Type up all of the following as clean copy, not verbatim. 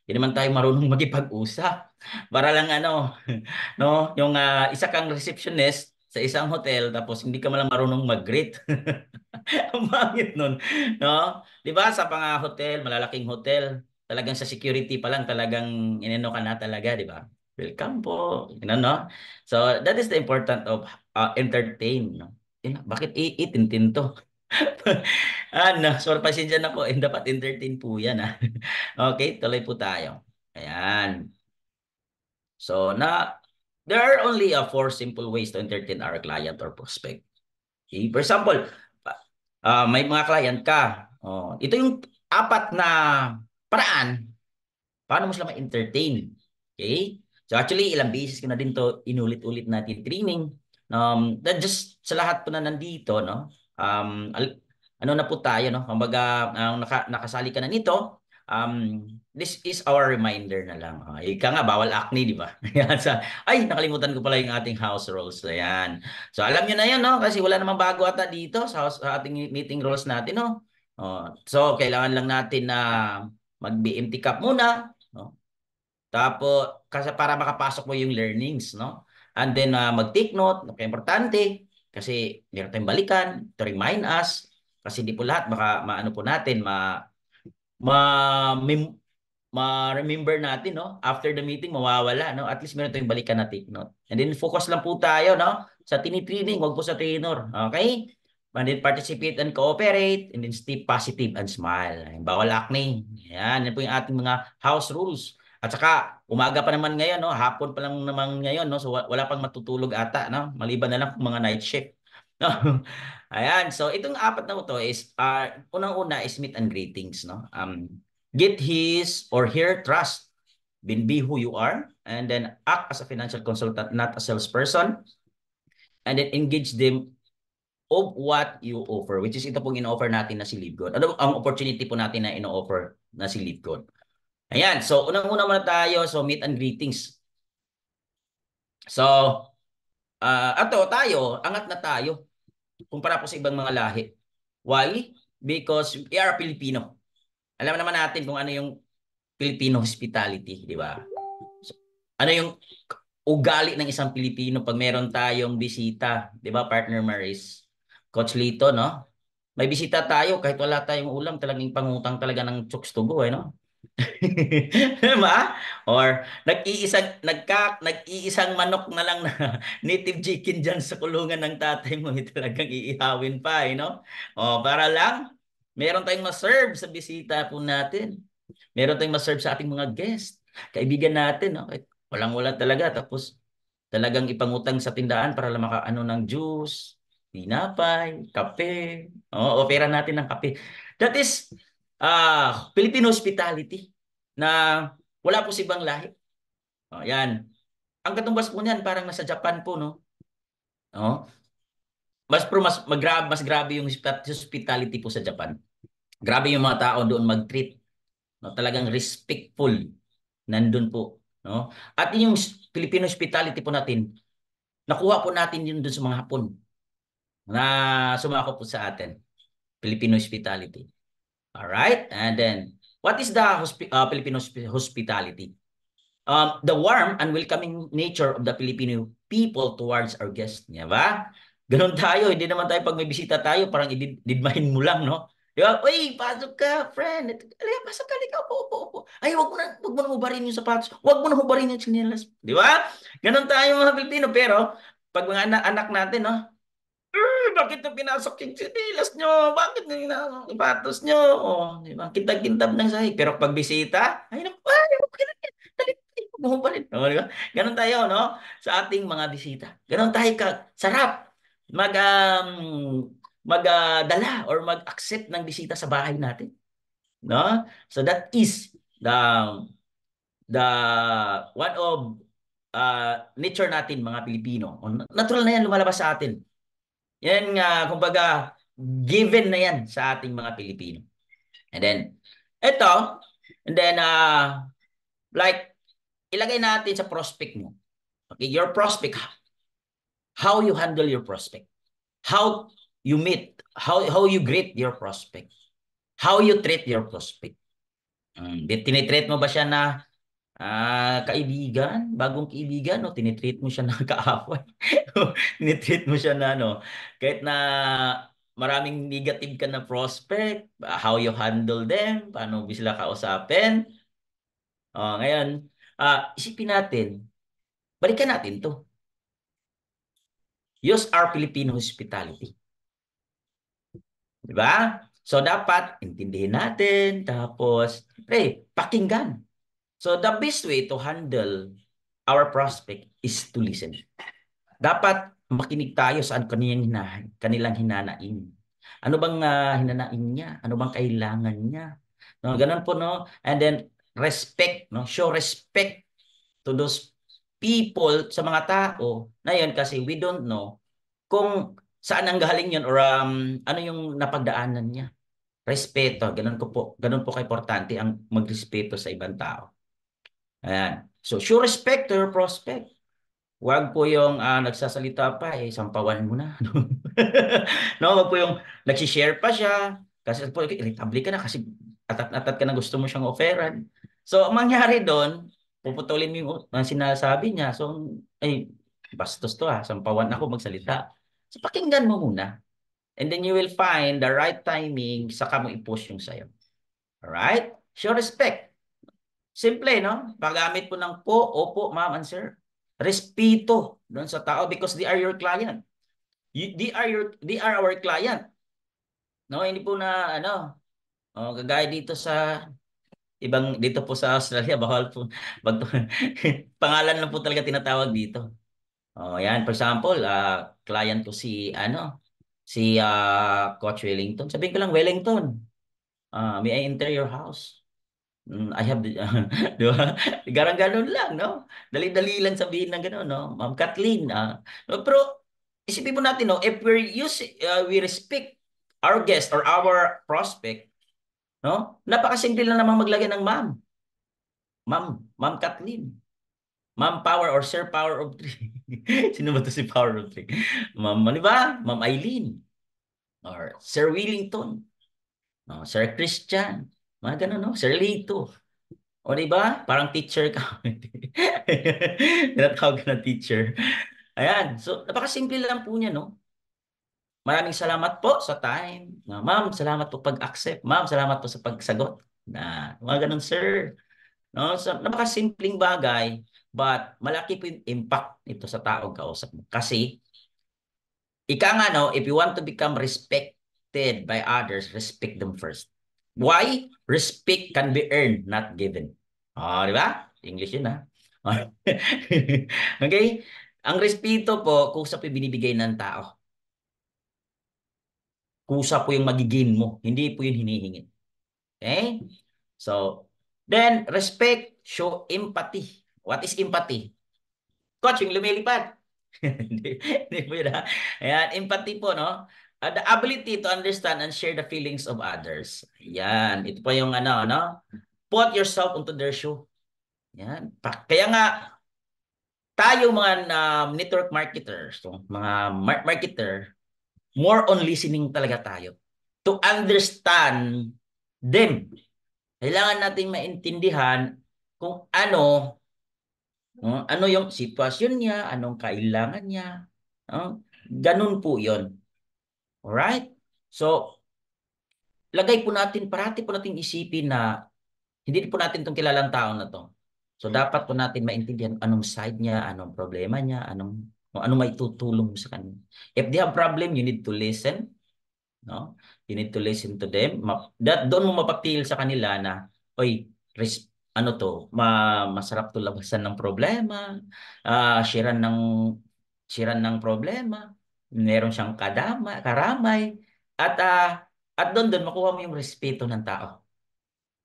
Hindi naman tayo marunong makipag-usap. Para lang ano, no, yung isa kang receptionist sa isang hotel tapos hindi ka man lang marunong mag-greet. Ang pangit nun, no? 'Di ba sa mga hotel, malalaking hotel, talagang sa security pa lang talagang ineno ka na talaga, 'di ba? Welcome po, no? So that is the important of entertain, no? Bakit itintin to? Ano, so pasensya na po, dapat entertain po yan, ha? Okay, tuloy po tayo. Ayan. So, there are only four simple ways to entertain our client or prospect. Okay? For example, may mga client ka. Oh, ito yung apat na paraan paano mo sila ma-entertain. Okay? So actually, ilang beses ko na din to inulit-ulit natin training. That just sa lahat po na nandito, no? Ano na po tayo, no? Kumbaga, nakasali ka na nito, this is our reminder na lang. Ika nga, bawal acne, di ba? Ayan, ay, nakalimutan ko pala yung ating house rules. Ayan. So alam nyo na yun, no? Kasi wala namang bago ata dito sa ating meeting rules natin, no? So, kailangan lang natin na mag-BMT cup muna, no? Tapos, kasi para makapasok mo yung learnings, no? And then, mag-take note, napaka-importante, kasi meron tayong balikan, to remind us, kasi di po lahat, baka maano po natin, ma, mem- ma-remember natin, no? After the meeting, mawawala, no? At least meron tayong balikan na take note. And then, focus lang po tayo, no? Sa tinitraining, wag po sa trainer. Okay? And then, participate and cooperate. And then, stay positive and smile. Bawal acne. Yan. Yan po yung ating mga house rules. At saka, umaga pa naman ngayon, no? Hapon pa lang naman ngayon, no? So, wala pang matutulog ata, no? Maliban na lang kung mga night shift. No? Ayan. So, itong apat na to is, unang-una is meet and greetings, no? Get his or her trust. Be who you are, and then act as a financial consultant, not a salesperson, and then engage them of what you offer, which is ito pong ino-offer natin na si Lead Code. Ano ang opportunity po natin na ino-offer na si Lead Code? Ayan, so unang-una muna tayo, so meet and greetings. So, angat na tayo kumpara po sa ibang mga lahi. Why? Because we are Filipino. Alam naman natin kung ano yung Filipino hospitality, di ba? So, ano yung ugali ng isang Pilipino pag meron tayong bisita, 'di ba, partner Maris? Coach Lito, no? May bisita tayo kahit wala tayong ulam, talagang pangutang talaga ng chooks to go, no? Diba? Or nag-iisang manok na lang na native chicken diyan sa kulungan ng tatay mo, talagang iihawin pa, no? O, para lang meron tayong ma-serve sa bisita po natin. Meron tayong ma-serve sa ating mga guest, kaibigan natin, no? Kahit walang-wala talaga, tapos talagang ipangutang sa tindahan para lang makaano ng juice, tinapay, kape. Oo, opera natin ng kape. That is Filipino hospitality na wala po sa ibang lahi. Yan. Ang katumbas po niyan parang nasa Japan po, no? Oh, mas grabe yung hospitality po sa Japan. Grabe yung mga tao doon mag-treat, no? Talagang respectful nandun po, no? At yung Filipino hospitality po natin, nakuha po natin yun doon sa mga Hapon na sumako po sa atin. Filipino hospitality. All right? And then, what is the Filipino hospitality? The warm and welcoming nature of the Filipino people towards our guests. Di ba? Ganon tayo. Hindi naman tayo pag may bisita tayo, parang ididmahin mo lang, no? Di ba? Uy, pasok ka, friend. Alika, pasok ka, alika, upo, upo, upo. Ay, wag mo na hubarin yung sapatos. Wag mo na hubarin yung tsinelas. Di ba? Ganon tayo mga Pilipino. Pero, pag mga anak natin, no? Bakit nyo pinasok yung tsinelas nyo? Bakit nyo yung sapatos nyo? Oh, di ba? Kintab-kintab ng sahig. Pero pag bisita, ay, naku, ay, okay lang yan. Dali, mo pa rin. Oh, di ba? Ganon tayo, no? Sa ating mga bisita. Ganon tayo ka. Sarap. Magdala or mag-accept ng bisita sa bahay natin. No? So that is the one of nature natin mga Pilipino. Natural na yan lumalabas sa atin. Yan nga, kumbaga, given na yan sa ating mga Pilipino. And then, ito, and then, like, ilagay natin sa prospect mo. Okay, your prospect, how you handle your prospect, how you meet, how you greet your prospect, how you treat your prospect. Tinitreat mo ba siya na kaibigan, bagong kaibigan, no? Tinitreat mo siya na kaaway. Tinitreat mo siya na, ano, kahit na maraming negative ka na prospect, how you handle them, paano mo sila kausapin. Ngayon, isipin natin, balikan natin to. Use our Filipino hospitality. Di ba? So, dapat intindihin natin, tapos, pakinggan. So, the best way to handle our prospect is to listen. Dapat makinig tayo sa kanilang hinanaing. Ano bang hinanaing niya? Ano bang kailangan niya? No, ganun po, no? And then respect, no? Show respect to those people, sa mga tao na yun, kasi we don't know kung saan ang galing yun, or ano yung napagdaanan niya. Respeto, ganun po kaimportante ang magrespeto sa ibang tao. Ayan. So, show respect to your prospect. Wag po yung nagsasalita pa, sampawan mo na. No, wag po yung nagsishare pa siya. Kasi po, irritable ka na kasi atat-atat ka na, gusto mo siyang offeran. So, ang mangyari doon, puputulin mo yung sinasabi niya. So, bastos to, sampawan ako magsalita. So, pakinggan mo muna. And then you will find the right timing, saka mo i-push yung sayo. Alright? Show respect. Simple, no? Paggamit po ng po, opo, ma'am, and sir. Respeto doon sa tao because they are your client. They are our client. No, hindi po na ano, kagaya dito sa dito po sa Australia, bawal po wag pangalan lang po talaga tinatawag dito. Yan, for example, client ko si Coach Wellington. Sabihin ko lang, Wellington, may I enter your house? I have the, di ba? Garang-ganon lang, no? Dali-dali lang sabihin ng gano'n, no? Ma'am Kathleen, no, pero isipin mo natin, no? If we respect our guest or our prospect, no? Napakasimple lang namang maglagay ng ma'am. Ma'am Kathleen. Ma'am Power or Sir Power of Three. Sino ba to si Power of Three? Ma'am, di ba? Ma'am Eileen. Or Sir Willington. No? Sir Christian. Mga ganun, no? Sir Lito. O, di ba? Parang teacher ka. Tinatawag ka na teacher. Ayan. So, napakasimple lang po niya, no? Maraming salamat po sa time. Ma'am, salamat po pag-accept. Ma'am, salamat po sa pagsagot. Mga ganun, sir. No? So, napakasimpleng bagay, but malaki po yung impact nito sa taong kausap mo. Kasi, ika nga, no, if you want to become respected by others, respect them first. Why? Respect can be earned, not given. Di ba? English yun, ha? Okay? Ang respeto po, kusa po yung binibigay ng tao. Kusa po yung magiging mo. Hindi po yung hinihingi. Okay? So, then, respect, show empathy. What is empathy? Coach, yung lumilipad. Hindi po yun, ha? Ayan, empathy po, no? The ability to understand and share the feelings of others. Ayan, ito po yung no? Put yourself into their shoe. Ayan. Kaya nga, tayo mga network marketers, mga marketer, more on listening talaga tayo. To understand them. Kailangan nating maintindihan kung ano yung sitwasyon niya, anong kailangan niya. Ganun po yun. Alright? So, parati po natin isipin na hindi po natin itong kilalang tao na to. So, dapat po natin maintindihan anong side niya, anong problema niya, kung ano may tutulong sa kanya. If they have problem, you need to listen. No? You need to listen to them. Doon mo mapapil sa kanila na, oy, masarap to labasan ng problema, sharean ng problema, meron siyang karamay, at doon makuha mo yung respeto ng tao.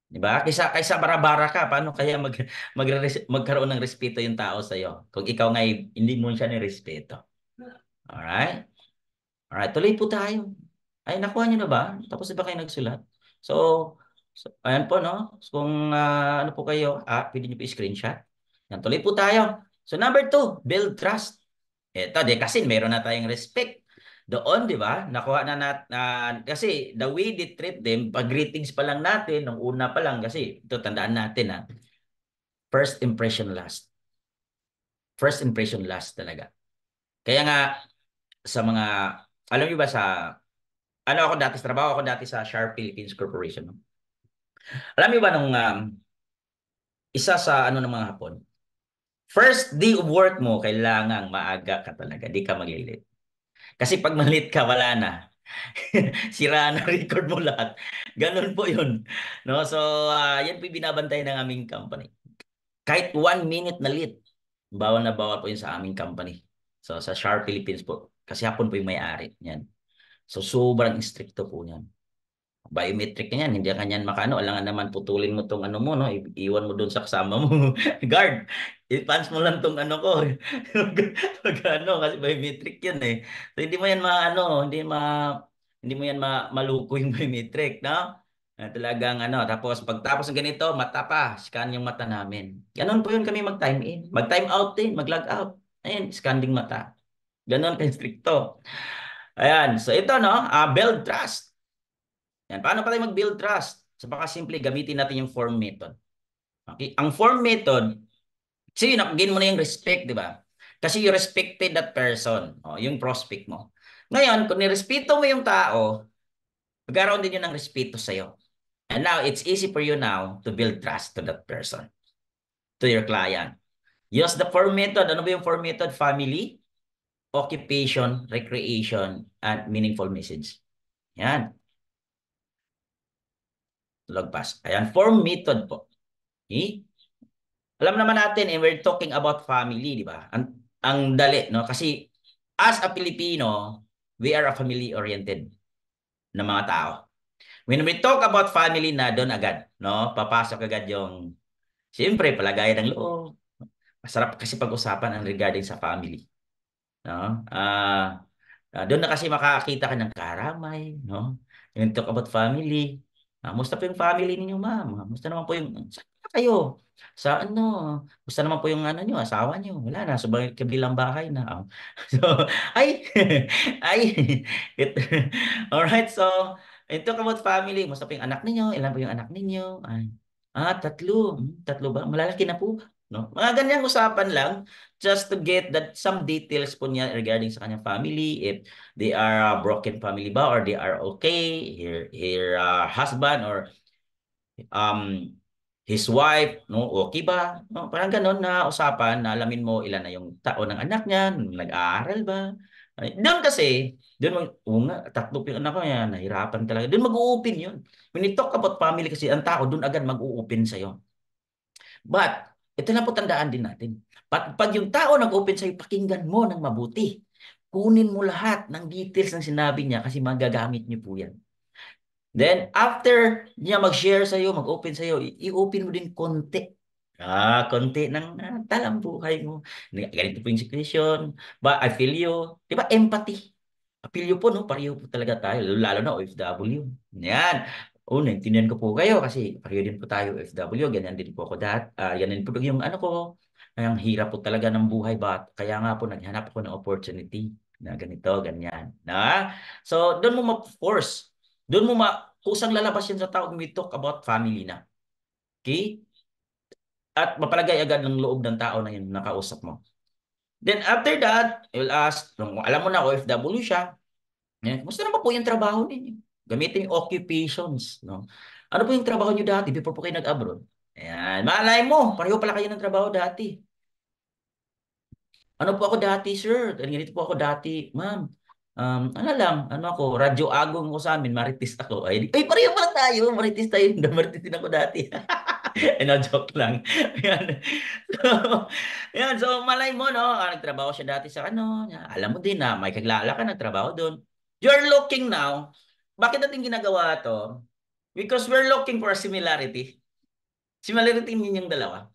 'Di ba? Kaysa bara-bara ka, paano kaya magkaroon ng respeto yung tao sa iyo kung ikaw nga hindi mo siya ni respeto. Alright? Alright, tuloy po tayo. Ay, nakuha niyo na ba? Tapos na ba kayo nagsulat? So, ayan po, no? So, kung ano po kayo, pwede niyo po i-screenshot. Yan, tuloy po tayo. So, number 2, build trust. Ito, kasi meron na tayong respect. Doon, di ba? Nakuha na kasi the way they treat them, pag greetings pa lang natin, nung una pa lang, kasi ito tandaan natin ha, first impression last. First impression last talaga. Kaya nga, sa mga, alam niyo ba ano ako dati, trabaho ako dati sa Sharp Philippines Corporation. No? Alam niyo ba nung isa sa ano ng mga Hapon, first day of work mo, kailangang maaga ka talaga, di ka maglilit. Kasi pag malit ka, wala na. Sira na record mo lahat. Ganun po yun. No? So, yan po yung binabantay ng aming company. Kahit 1 minute na late, bawal na bawal po yun sa aming company. So, sa Sharp Philippines po. Kasi hapon po yung may-ari. Yan. So, sobrang stricto po yan. Biometric na yan, hindi ka niyan makano, alangan naman putulin mo tong ano mo, no? Iwan mo doon sa kasama mo. Guard, i-punch mo lang tong ano ko. Pag ano, kasi biometric yan eh. So, hindi mo yan maano, hindi mo yan maluko yung biometric, no? Talagang ano, tapos pagtapos ng ganito, mata pa, scan yung mata namin. Ganon po yun kami mag-time in. Mag-time out din, mag-log out. Ayun, scan ding mata. Ganon ka-stricto. Ayan, so ito no, build trust. Yan. Paano pa tayo mag-build trust? So baka simple gamitin natin yung form method. Okay? Ang form method, kasi gain mo na yung respect, di ba? Kasi you respected that person, yung prospect mo. Ngayon, kung nirespeto mo yung tao, magkaroon din yun ng respeto sa'yo. And now, it's easy for you now to build trust to that person, to your client. Use the form method. Ano ba yung form method? Family, occupation, recreation, and meaningful message. Yan. Logpass. Ayan, form method po. Okay? Alam naman natin, we're talking about family, di ba? Ang dali, no? Kasi as a Filipino, we are a family-oriented na mga tao. When we talk about family na doon agad, no? Papasok agad yung, siyempre, palagayan ng loob. Masarap kasi pag-usapan ang regarding sa family. No? Doon na kasi makakita ka ng karamay, no? Yung talk about family. Musta po yung family ninyo, ma'am? Musta naman po yung, saan na kayo? Sa ano? Musta naman po yung ano nyo, asawa nyo? Wala na, sa kabilang bahay na. So, ay, ay. It, alright, so, yung talk about family. Musta po yung anak ninyo? Ilan po yung anak ninyo? Ay, tatlo. Tatlo ba? Malalaki na po ba? No? Mga ganyang usapan lang just to get that some details po niya regarding sa kanyang family, if they are a broken family ba or they are okay, her husband or um his wife, no, okay ba? No, parang gano'n na usapan na alamin mo ilan na yung taon ng anak niya, nag-aaral ba? Doon kasi, doon nga, tatlo yung anak ko yan, nahirapan talaga. Doon mag-uupin yun. When you talk about family kasi, ang tao doon agad mag-uupin sa'yo. But, ito na po tandaan din natin. Pag yung tao nag-open sa'yo, pakinggan mo ng mabuti. Kunin mo lahat ng details ng sinabi niya kasi magagamit niyo po yan. Then, after niya mag-share sa'yo, mag-open sa'yo, i-open mo din konti. Konti ng talang buhay mo. Ganito po yung situation. Ba, I feel you. Di ba? Empathy. I feel you po, no? Pareho po talaga tayo. Lalo na OFW. Yan. Naintindihan ko po kayo kasi pareho din po tayo OFW. Ganyan din po ako yan din po yung ano ko. Ang hirap po talaga ng buhay. Kaya nga po, naghanap ako ng opportunity na ganito, ganyan. So, doon mo ma-force. Doon mo kusang lalabas yan sa tao. We talk about family na. Okay? At mapalagay agad ng loob ng tao na yun nakausap mo. Then after that, I will ask, kung alam mo na OFW siya, kumusta naman po yung trabaho ninyo? Gamitin yung occupations, no? Ano po yung trabaho niyo dati before po kayo nag-abroad? Ayan, malay mo, pareho pala kayo ng trabaho dati. Ano po ako dati, sir? Ganito po ako dati, ma'am. Ano lang, ano ako, radyo agong ko sa amin, marites ako. Ay pareho pala tayo, marites tayo, marites din ako dati. Joke lang. Yan. So, yan. So, malay mo, no? Nagtrabaho siya dati sa ano. Alam mo din na may kaglala ka, nagtrabaho doon. You're looking now. Bakit natin ginagawa to? Because we're looking for a similarity. Similarity ninyong dalawa.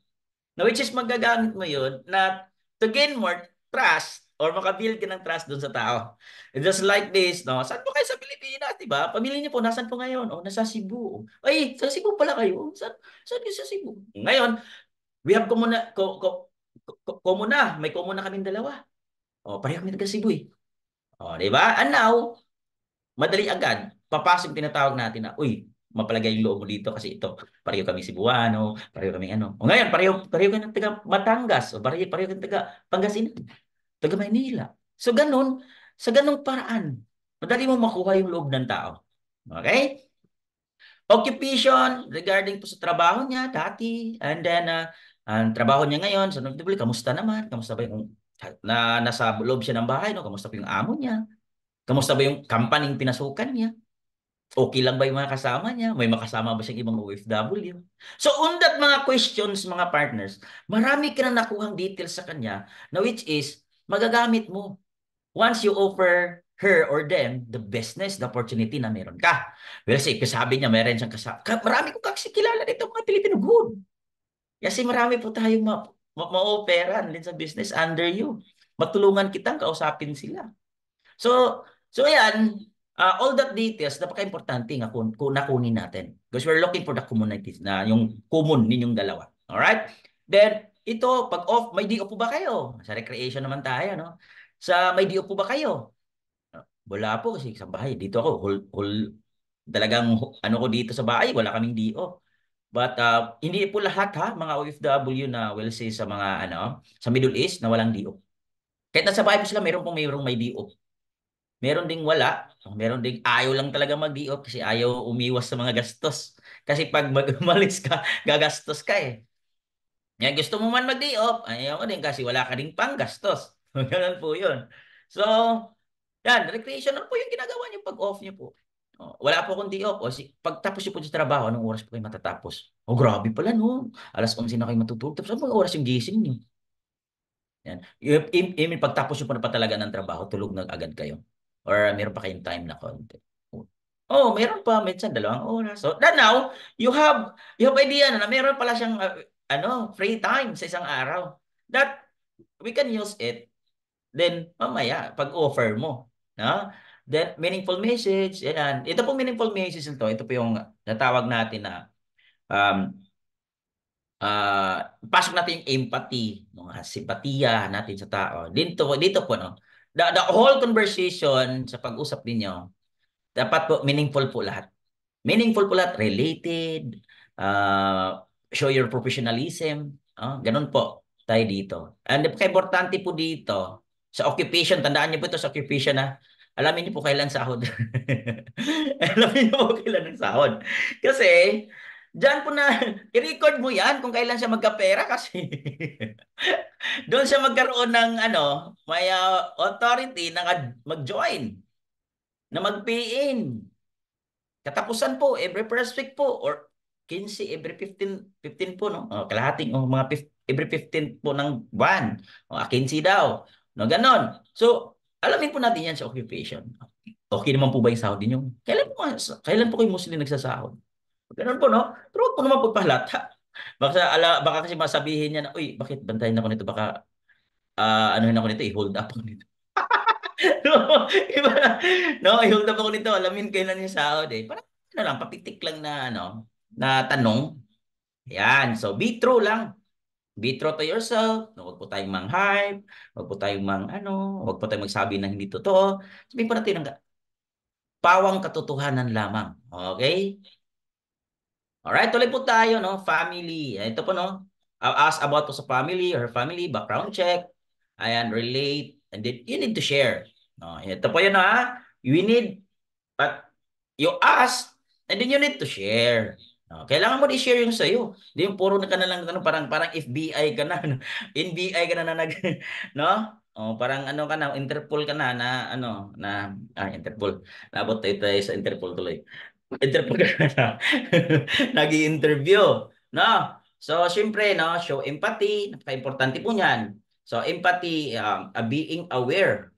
Na which is magagamit mo yun na to gain more trust or makabuild ka ng trust doon sa tao. Just like this, no? Saan po kayo sa Pilipinas, di ba? Pamilya niyo po, nasaan po ngayon? Nasa Cebu. Ay, sa Cebu pala kayo. Saan kayo sa Cebu? Ngayon, we have komuna. May komuna kaming dalawa. Pareho kami taga Cebu eh. O, di ba? And now, madali agad, papasok yung tinatawag natin na, uy, mapalagay yung loob mo dito kasi ito, pareho kami Cebuano, pareho kami ano. O ngayon, pareho kami ng taga Batangas, o pareho kami taga Pangasinan, taga Maynila. So ganun, sa ganung paraan, madali mo makuha yung loob ng tao. Okay? Occupation, regarding po sa trabaho niya dati, and then, ang trabaho niya ngayon, so, kamusta naman? Kamusta ba yung, nasa loob siya ng bahay, no? Kamusta pa yung amo niya? Kamusta ba yung company pinasukan niya? Okay lang ba yung mga kasama niya? May makasama ba siyang ibang OFW? So, on that mga questions, mga partners, marami ka na nakuhang details sa kanya na which is magagamit mo once you offer her or them the business, the opportunity na meron ka. Well, say, kasabi niya, meron siyang kasama. Marami ko kasi kilala dito mga Pilipino good. Kasi marami po tayong ma-operan din sa business under you. Matulungan kitang kausapin sila. So, so ayan, all that details, napaka-importante nga kung nakunin natin. Because we're looking for the communities na yung common ninyong dalawa. Alright? Then, ito, pag off, may DO po ba kayo? Sa recreation naman tayo, no? Sa may DO po ba kayo? Wala po kasi sa bahay. Dito ako, talagang ano ko dito sa bahay, wala kaming DO. But hindi po lahat ha, mga OFW na will say sa mga ano, sa Middle East na walang DO. Kahit nasa bahay po sila, mayroong may DO. Meron ding wala. Meron ding ayaw lang talaga mag-DO kasi ayaw umiwas sa mga gastos. Kasi pag umalis ka, gagastos ka eh. Yan, gusto mo man mag-DO, ayaw ko din kasi wala ka ding panggastos. Ganun po yun. So, yan, recreational po yung ginagawa niyo pag off niyo po. Oh, wala po akong day off. O, pagtapos niyo po sa trabaho, anong oras po kayo matatapos? Oh, grabe pala no. Alas 11 na kayo matutulog. Tapos anong oras yung gising niyo? Yan. Pagtapos nyo pa na pa talaga ng trabaho, tulog na agad kayo. Or meron pa kayong time na konti. Oh, meron pa minsan 2 oras. So, that now, you have idea na meron pala siyang free time sa isang araw. That we can use it. Then mamaya pag-offer mo, no? Then meaningful message, yan. Ito po meaningful message nito. Ito po yung natawag natin na um, pasok natin yung empathy, mga simpatiya natin sa tao. Dito po, no? The whole conversation sa pag-usap ninyo, dapat po meaningful po lahat. Meaningful po lahat, related, show your professionalism, ganun po tayo dito. And importante po dito, sa occupation, tandaan niyo po ito sa occupation na, alamin niyo po kailan sahod. Alamin niyo po kailan ang sahod. Kasi, diyan po na, i-record mo yan kung kailan siya magkapera kasi doon siya magkaroon ng may authority na mag-join, na mag-pay in. Katapusan po, every first week po, or 15, every 15 po, no? Kalahating, mga every 15 po ng buwan. 15 daw. No, ganon. So, alamin po natin yan sa occupation. Okay naman po ba yung sahod ninyo? Kailan po kayo mostly nagsasahod? Ganon po, no? Pero huwag po naman pagpahalata. Baka kasi masabihin niya na, uy, bakit bantayan ako nito? Baka, anuhin ako nito, i-hold up ako nito. No, iba na. No, i-hold up ako nito. Alamin kailan yung sahod eh. Parang lang, papitik lang na na tanong. Yan. So be true lang. Be true to yourself. No, huwag po tayong mang-hype. Huwag po tayong huwag po tayong magsabi na hindi totoo. Sabihin po natin ang pawang katotohanan lamang. Okay? Alright, tuloy po tayo, no? Family. Ito po, no? I'll ask about po sa family, her family, background check. Ayan, relate. And then, you need to share. No, ito po yun, ha? We need, but you ask, and then you need to share. No, kailangan mo i-share yung sa'yo. Hindi yung puro na ka na lang, parang FBI ka na. No? NBI ka na no? Parang ka na, Interpol ka na Interpol. Naabot tayo sa Interpol tuloy. Interpol ka na. Nag-i-interview. No? So, syempre, no, show empathy. Napaka-importante po niyan. So, empathy, being aware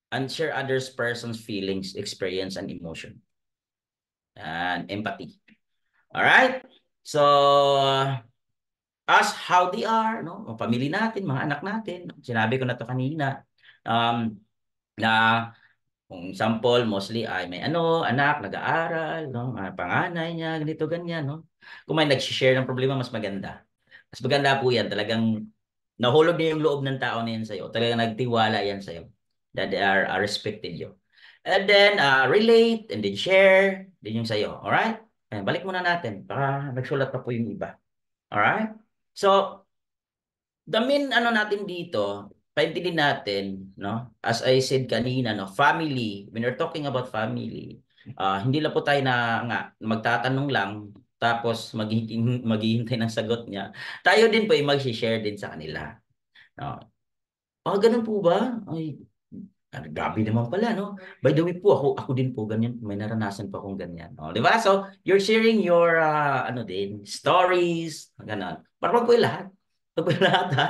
and share others person's feelings, experience, and emotion. And empathy. Alright? So, ask how they are, no? Ang pamilya natin, mga anak natin. Sinabi ko na to kanina. Na kung example, mostly ay may anak, nag-aaral, no? Panganay niya, ganito, ganyan, no? Kung may nag-share ng problema, mas maganda. Mas maganda po yan. Talagang nahulog niya yung loob ng tao na yan sa'yo. Talagang nagtiwala yan sa'yo. that they are respected you. And then relate and then share din yung sa'yo. Alright? Ayan, balik muna natin. Baka nagsulat pa po yung iba. Alright? So, the main ano natin dito, paintindin natin, no? As I said kanina, no, family, when we're talking about family, hindi lang po tayo na nga magtatanong lang tapos maghihintay ng sagot niya. Tayo din po ay mag-share din sa kanila, no? Ganun po ba? Ay, grabe naman pala, no? By the way po, ako din po ganyan. May naranasan po akong ganyan. No? Di ba? So, you're sharing your, ano din, stories, ganun. Para wag po yung lahat. Wag po yung lahat, ha?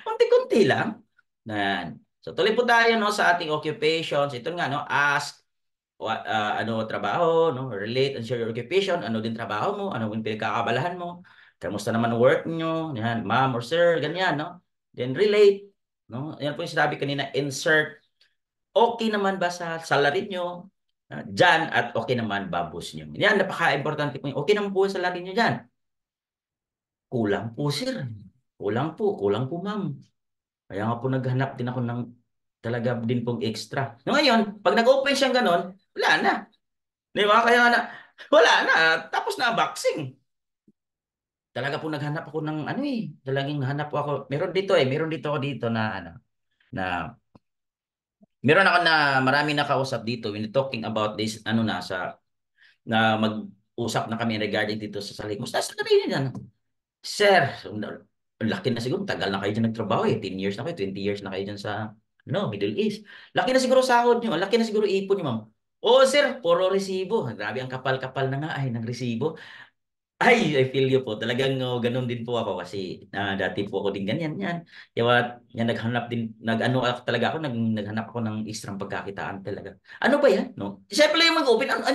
Konti-konti lang. Yan. So, tuloy po tayo, no, sa ating occupations. Ito nga, no, ask, ano trabaho, no? Relate and share your occupation. Ano din trabaho mo? Ano yung pinagkakabalahan mo? Kamusta naman work nyo? Yan, ma'am or sir, ganyan, no? Then relate, no? Yan po yung sinabi kanina, insert. Okay naman ba sa salary nyo? Dyan at okay naman ba boss nyo? Yan, napaka-importante po. Okay naman po sa salary nyo dyan. Kulang po sir. Kulang po ma'am. Kaya nga po naghanap din ako ng talaga din pong extra. No, ngayon, pag nag-open siyang ganon, wala na. Di ba? Kaya nga na, wala na. Tapos na ang boxing. Talaga po naghanap ako ng ano eh. Talagang hanap po ako. Meron dito ako dito na ano, na meron ako na marami nakausap dito when talking about this ano na sa na mag-usap na kami regarding dito sa sali. Musta sa kanina yan? Sir, laki na siguro, tagal na kayo dyan nagtrabaho eh. 10 years na kayo, 20 years na kayo dyan sa no, Middle East. Laki na siguro sahod nyo, laki na siguro ipon nyo, ma'am. Oo, sir, puro resibo. Grabe, ang kapal-kapal na nga ay ng resibo. Ay, I feel you po. Talagang ganun din po ako kasi dati po ako din ganyan yan. Kaya yan, naghanap din, nag-ano ako talaga ako, naghanap ako ng extra pagkakitaan talaga. Ano ba yan? No? Siyempre yung mag-open, ano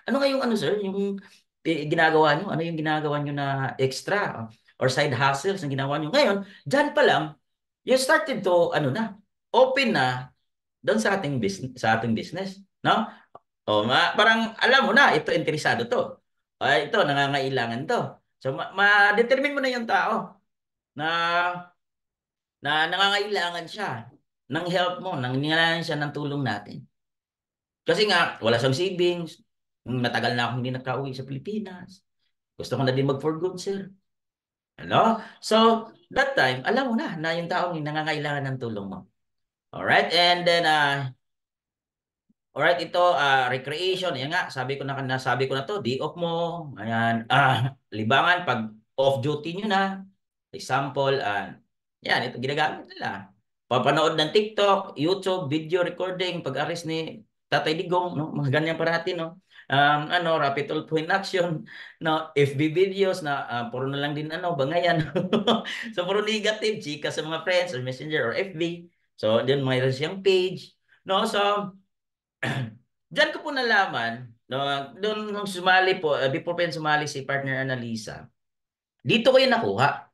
nga yung ano sir, yung ginagawa nyo? Ano yung ginagawa nyo na extra or side hustles na ginawa nyo? Ngayon, dyan pa lang, you started to, ano na, open na doon sa ating business. No? Parang alam mo na, ito interesado to. Ito, nangangailangan to. So, ma-determine mo na yung tao na, nangangailangan siya ng help mo, nangangailangan siya ng tulong natin. Kasi nga, wala siyang savings. Matagal na akong hindi nakauwi sa Pilipinas. Gusto ko na din mag-for good, sir. Ano? So, that time, alam mo na yung taong nangangailangan ng tulong mo. Alright? And then, alright, ito, recreation. Yan nga, nasabi ko na to, day off mo. Ayan, libangan pag off duty nyo na. Example, yan, ito ginagamit nila. Papanood ng TikTok, YouTube, video recording, pag-aris ni Tatay Digong, no? Mga ganyan parati, no? Rapid tulpo in action, no? FB videos na puro na lang din bangayan. So puro negative, chika sa mga friends or Messenger or FB. So, then mayroon siyang page. No, so diyan ko po nalaman, no, doon nung sumali po, before pa sumali si partner Annalisa, dito ko yung nakuha.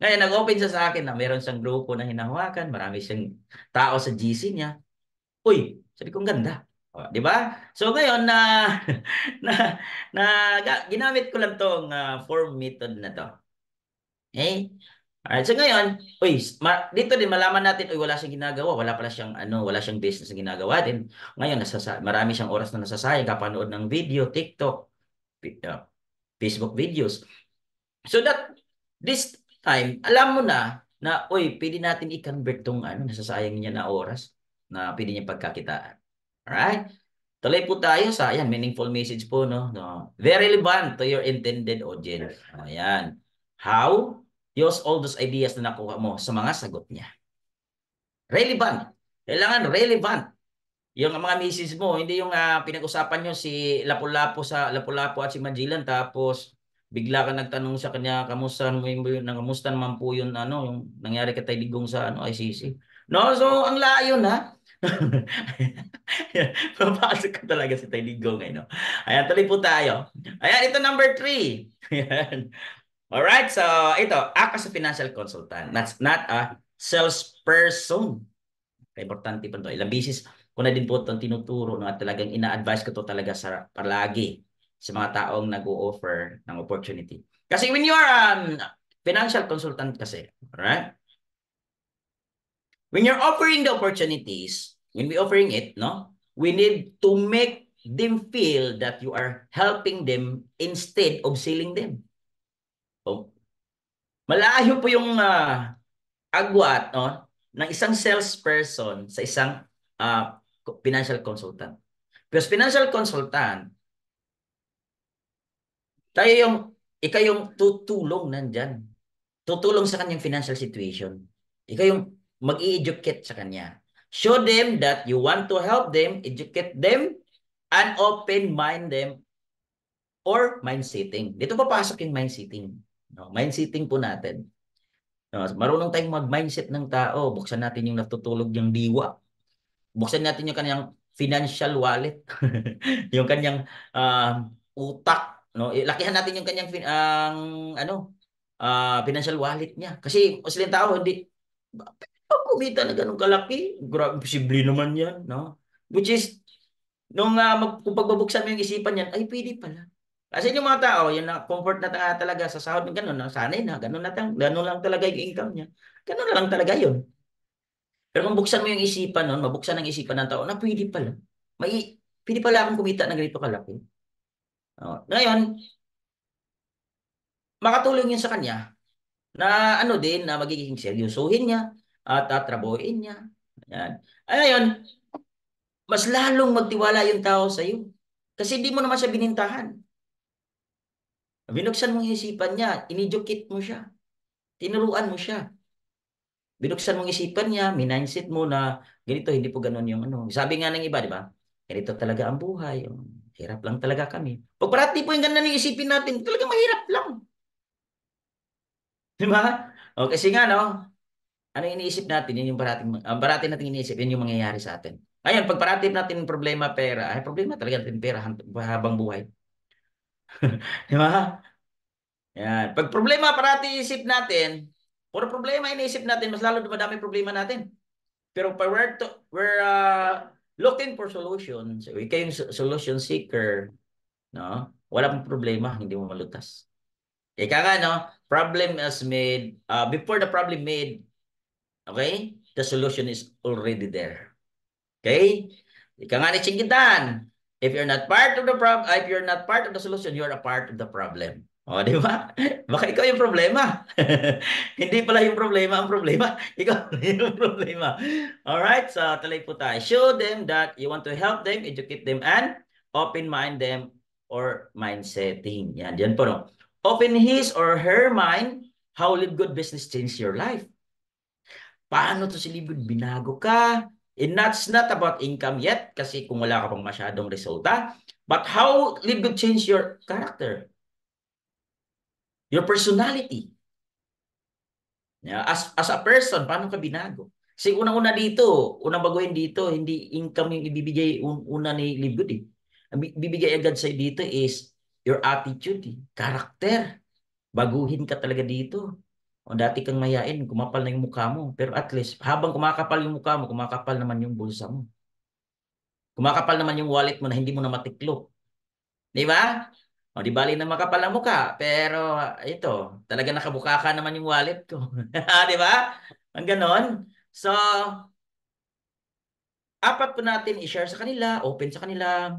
Ngayon, nag-open siya sa akin na meron siyang grupo na hinahawakan, marami siyang tao sa GC niya. Uy, sabi ko, ang ganda. Di ba? So ngayon na, na ginamit ko lang tong form method na to. Okay? Alright, so ngayon, uy, dito din malaman natin, uy, wala siyang ginagawa, wala siyang business na ginagawa din. Ngayon, marami siyang oras na nasasayang kapanood ng video, TikTok, Facebook videos. So this time, alam mo na, uy, pwede natin i-convert tong nasasayang niya na oras na pwede niya pagkakitaan. Alright? Tuloy po tayo sa, ayan, meaningful message po, no? Very relevant to your intended audience. Ayan. How? Use all those ideas na nakuha mo sa mga sagot niya. Relevant. Kailangan relevant. Yung mga misis mo, hindi yung pinag-usapan nyo si Lapu-Lapu at si Magellan tapos bigla ka nagtanong sa kanya, kamusta naman po yun, yung nangyari kay Digong sa ICC. No, so ang layo na. Papasok ka talaga si Tay Digong, no? Ayan, tuloy po tayo. Ayan, ito number 3. Ayan. Alright, so ito, act as a financial consultant. That's not a salesperson. Importante pa ito. Ilang beses ko na din po itong tinuturo at talagang ina-advise ko to talaga palagi sa mga taong nag-o-offer ng opportunity. Kasi when you are financial consultant kasi, alright? When you're offering the opportunities, when we offering it, no, we need to make them feel that you are helping them instead of selling them. So, malayo po yung agwat, no, ng isang salesperson sa isang uh, financial consultant. Because financial consultant, tayo yung, ikaw yung tutulong nandyan. Tutulong sa kanyang financial situation. Ikaw yung mag-i-educate sa kanya. Show them that you want to help them, educate them, and open-mind them or mind-setting. Dito papasok yung mind-setting. No, mind-setting po natin. No, marunong tayong mag-mindset ng tao. Buksan natin yung natutulog yung diwa. Buksan natin yung kanyang financial wallet. Yung kanyang utak. No? Lakihan natin yung kanyang ano, financial wallet niya. Kasi mas ilang tao, hindi, bakit kumita na ganun kalaki? Grabe, posible naman yan. No? Which is, kung pagbabuksan mo yung isipan niyan, ay pwede pala. Kasi yung mga tao, yung na comfort na talaga sa sahod ng ganun, sanay na, ganun lang talaga yung income niya. Ganun na lang talaga yun. Pero kung buksan mo yung isipan nun, mabuksan ang isipan ng tao, na pwede pala. Pwede pala akong kumita ng ganito kalaki. Ngayon, makatulong yun sa kanya na ano din, na magiging seryosohin niya at tatrabuhin niya. Ayan. Ngayon, mas lalong magtiwala yung tao sa iyo. Kasi hindi mo naman siya binintahan. Binuksan mo yung isipan niya, inedukate mo siya, tinuruan mo siya. Binuksan mong isipan niya, mindset mo na ganito, hindi po ganun yung ano. Sabi nga ng iba, di ba? Ganito talaga ang buhay. Hirap lang talaga kami. Pag parati po yung ganun yung isipin natin, talaga mahirap lang. Di ba? O, kasi nga, no? Ano yung iniisip natin? Yun yung parati natin iniisip, yun yung mangyayari sa atin. Ngayon, pag parati natin problema pera, ay problema talaga natin pera habang buhay. Di ba? Yan. Pag problema parati isip natin, puro problema iniisip natin, mas lalo dumadami problema natin. Pero pag we're looking for solutions, we kayong solution seeker, no? Wala pong problema, hindi mo malutas. Ika nga, no? Problem is made, before the problem made, okay? The solution is already there. Okay? Ika nga ni Chingitan, if you're not part of the solution, you're a part of the problem. O, di ba? Baka ikaw yung problema. Hindi pala yung problema ang problema. Ikaw yung problema. Alright, so tuloy po tayo. Show them that you want to help them, educate them, and open-mind them or mindsetting. Yan po, no? Open his or her mind, how will good business change your life? Paano to si Libud? Binago ka? And that's not about income yet kasi kung wala ka pang masyadong resulta. But how Libud change your character? Your personality. Yeah, as a person, paano ka binago? Kasi unang-una dito, unang baguhin dito, hindi income yung ibibigay una ni Libud eh. Ang bibigay agad sa'yo dito is your attitude, character. Baguhin ka talaga dito. O dati kang mayain, kumapal na yung mukha mo. Pero at least, habang kumakapal yung mukha mo, kumakapal naman yung bulsa mo. Kumakapal naman yung wallet mo na hindi mo na matiklop. Di ba? O di bali na makapal ang mukha. Pero ito, talaga nakabuka ka naman yung wallet ko. Di ba? Ang ganon. So, apat po natin i-share sa kanila, open sa kanila.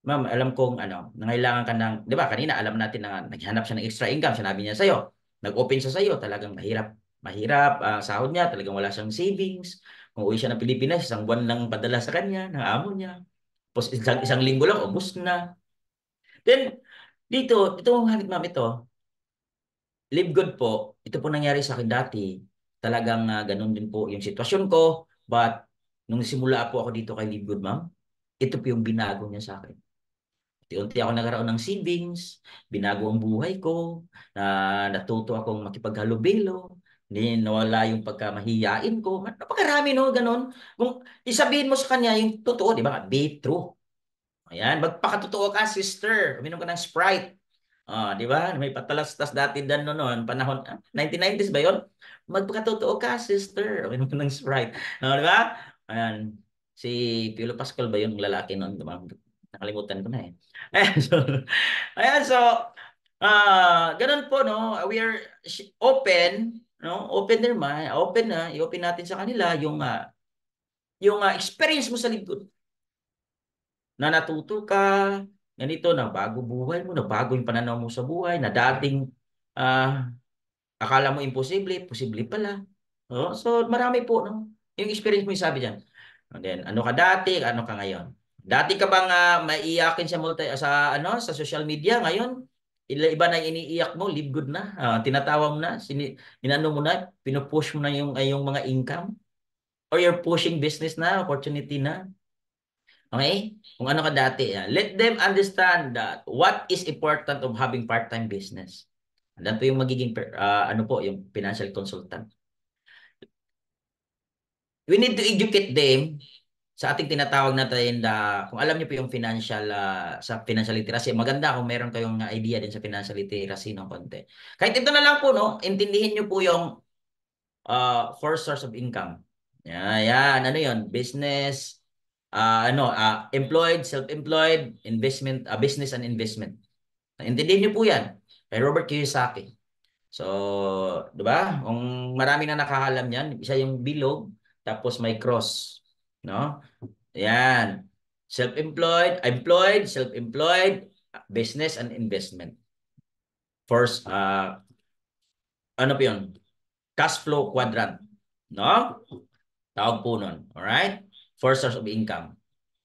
Ma'am, alam kong nangailangan ka ng, di ba, kanina alam natin na naghanap siya ng extra income, sinabi niya sa'yo. Nag-open siya sa'yo, talagang mahirap. Mahirap, sahod niya, talagang wala siyang savings. Kung uwi siya ng Pilipinas, isang buwan lang padala sa kanya, ng amo niya. Tapos isang linggo lang, ubus na. Then, ito ma'am, ito, live good po. Ito po nangyari sa akin dati. Talagang ganun din po yung sitwasyon ko. But, nung simula po ako dito kay Live Good, ma'am, ito po yung binago niya sa akin. Unti-unti ako nagkaroon ng savings, binago ang buhay ko, natuto akong makipaghalubilo, hindi nawala yung pagkamahiyain ko. Napakarami, no, ganun. Kung isabihin mo sa kanya yung totoo, di ba? Be true. Ayan, magpakatotoo ka, sister. Uminom ka ng Sprite. Di ba? May patalastas dati dan noon, panahon, 1990s ba 'yon? Magpakatotoo ka, sister. Uminom ka ng Sprite. Di ba? Ayan. Si Piolo Pascual ba yung lalaki noon, di ba? Nakalimutan ko na eh. Ayan, so, ganun po, no? We are open. no? Open their mind, open na, i-open natin sa kanila yung experience mo sa lingkod na natuto ka, ganito, na bago buhay mo, na bago yung pananaw mo sa buhay, na dating ah, akala mo imposible, posible pala. Oh, so marami po, no? Yung experience mo yung sabi diyan. And then ano ka dati, ano ka ngayon? Dati ka bang maiiyakin sa sa sa social media ngayon? Iba na yung iniiyak mo, live good na. Tinatawa mo na, inano mo na, pinupush mo na yung mga income or you're pushing business na, opportunity na. Okay? Kung ano ka dati. Let them understand that what is important of having part-time business. Yan po yung magiging ano po, yung financial consultant. We need to educate them sa ating tinatawag natin kung alam niyo po yung sa financial literacy, maganda kung meron kayong idea din sa financial literacy ng konti. Kahit ito na lang po, no, intindihin niyo po yung first source of income. Yan, ano yun? Business, employed, self-employed, investment, business and investment. Intindihin niyo po yan. Kay Robert Kiyosaki. So, 'di ba? Kung marami na nakakalam niyan, isa yung bilog, tapos may cross, no? Yan. Self-employed, employed, self-employed, business and investment. First, ano po 'yun? Cash flow quadrant, no? Tawag po nun. Alright? First source of income.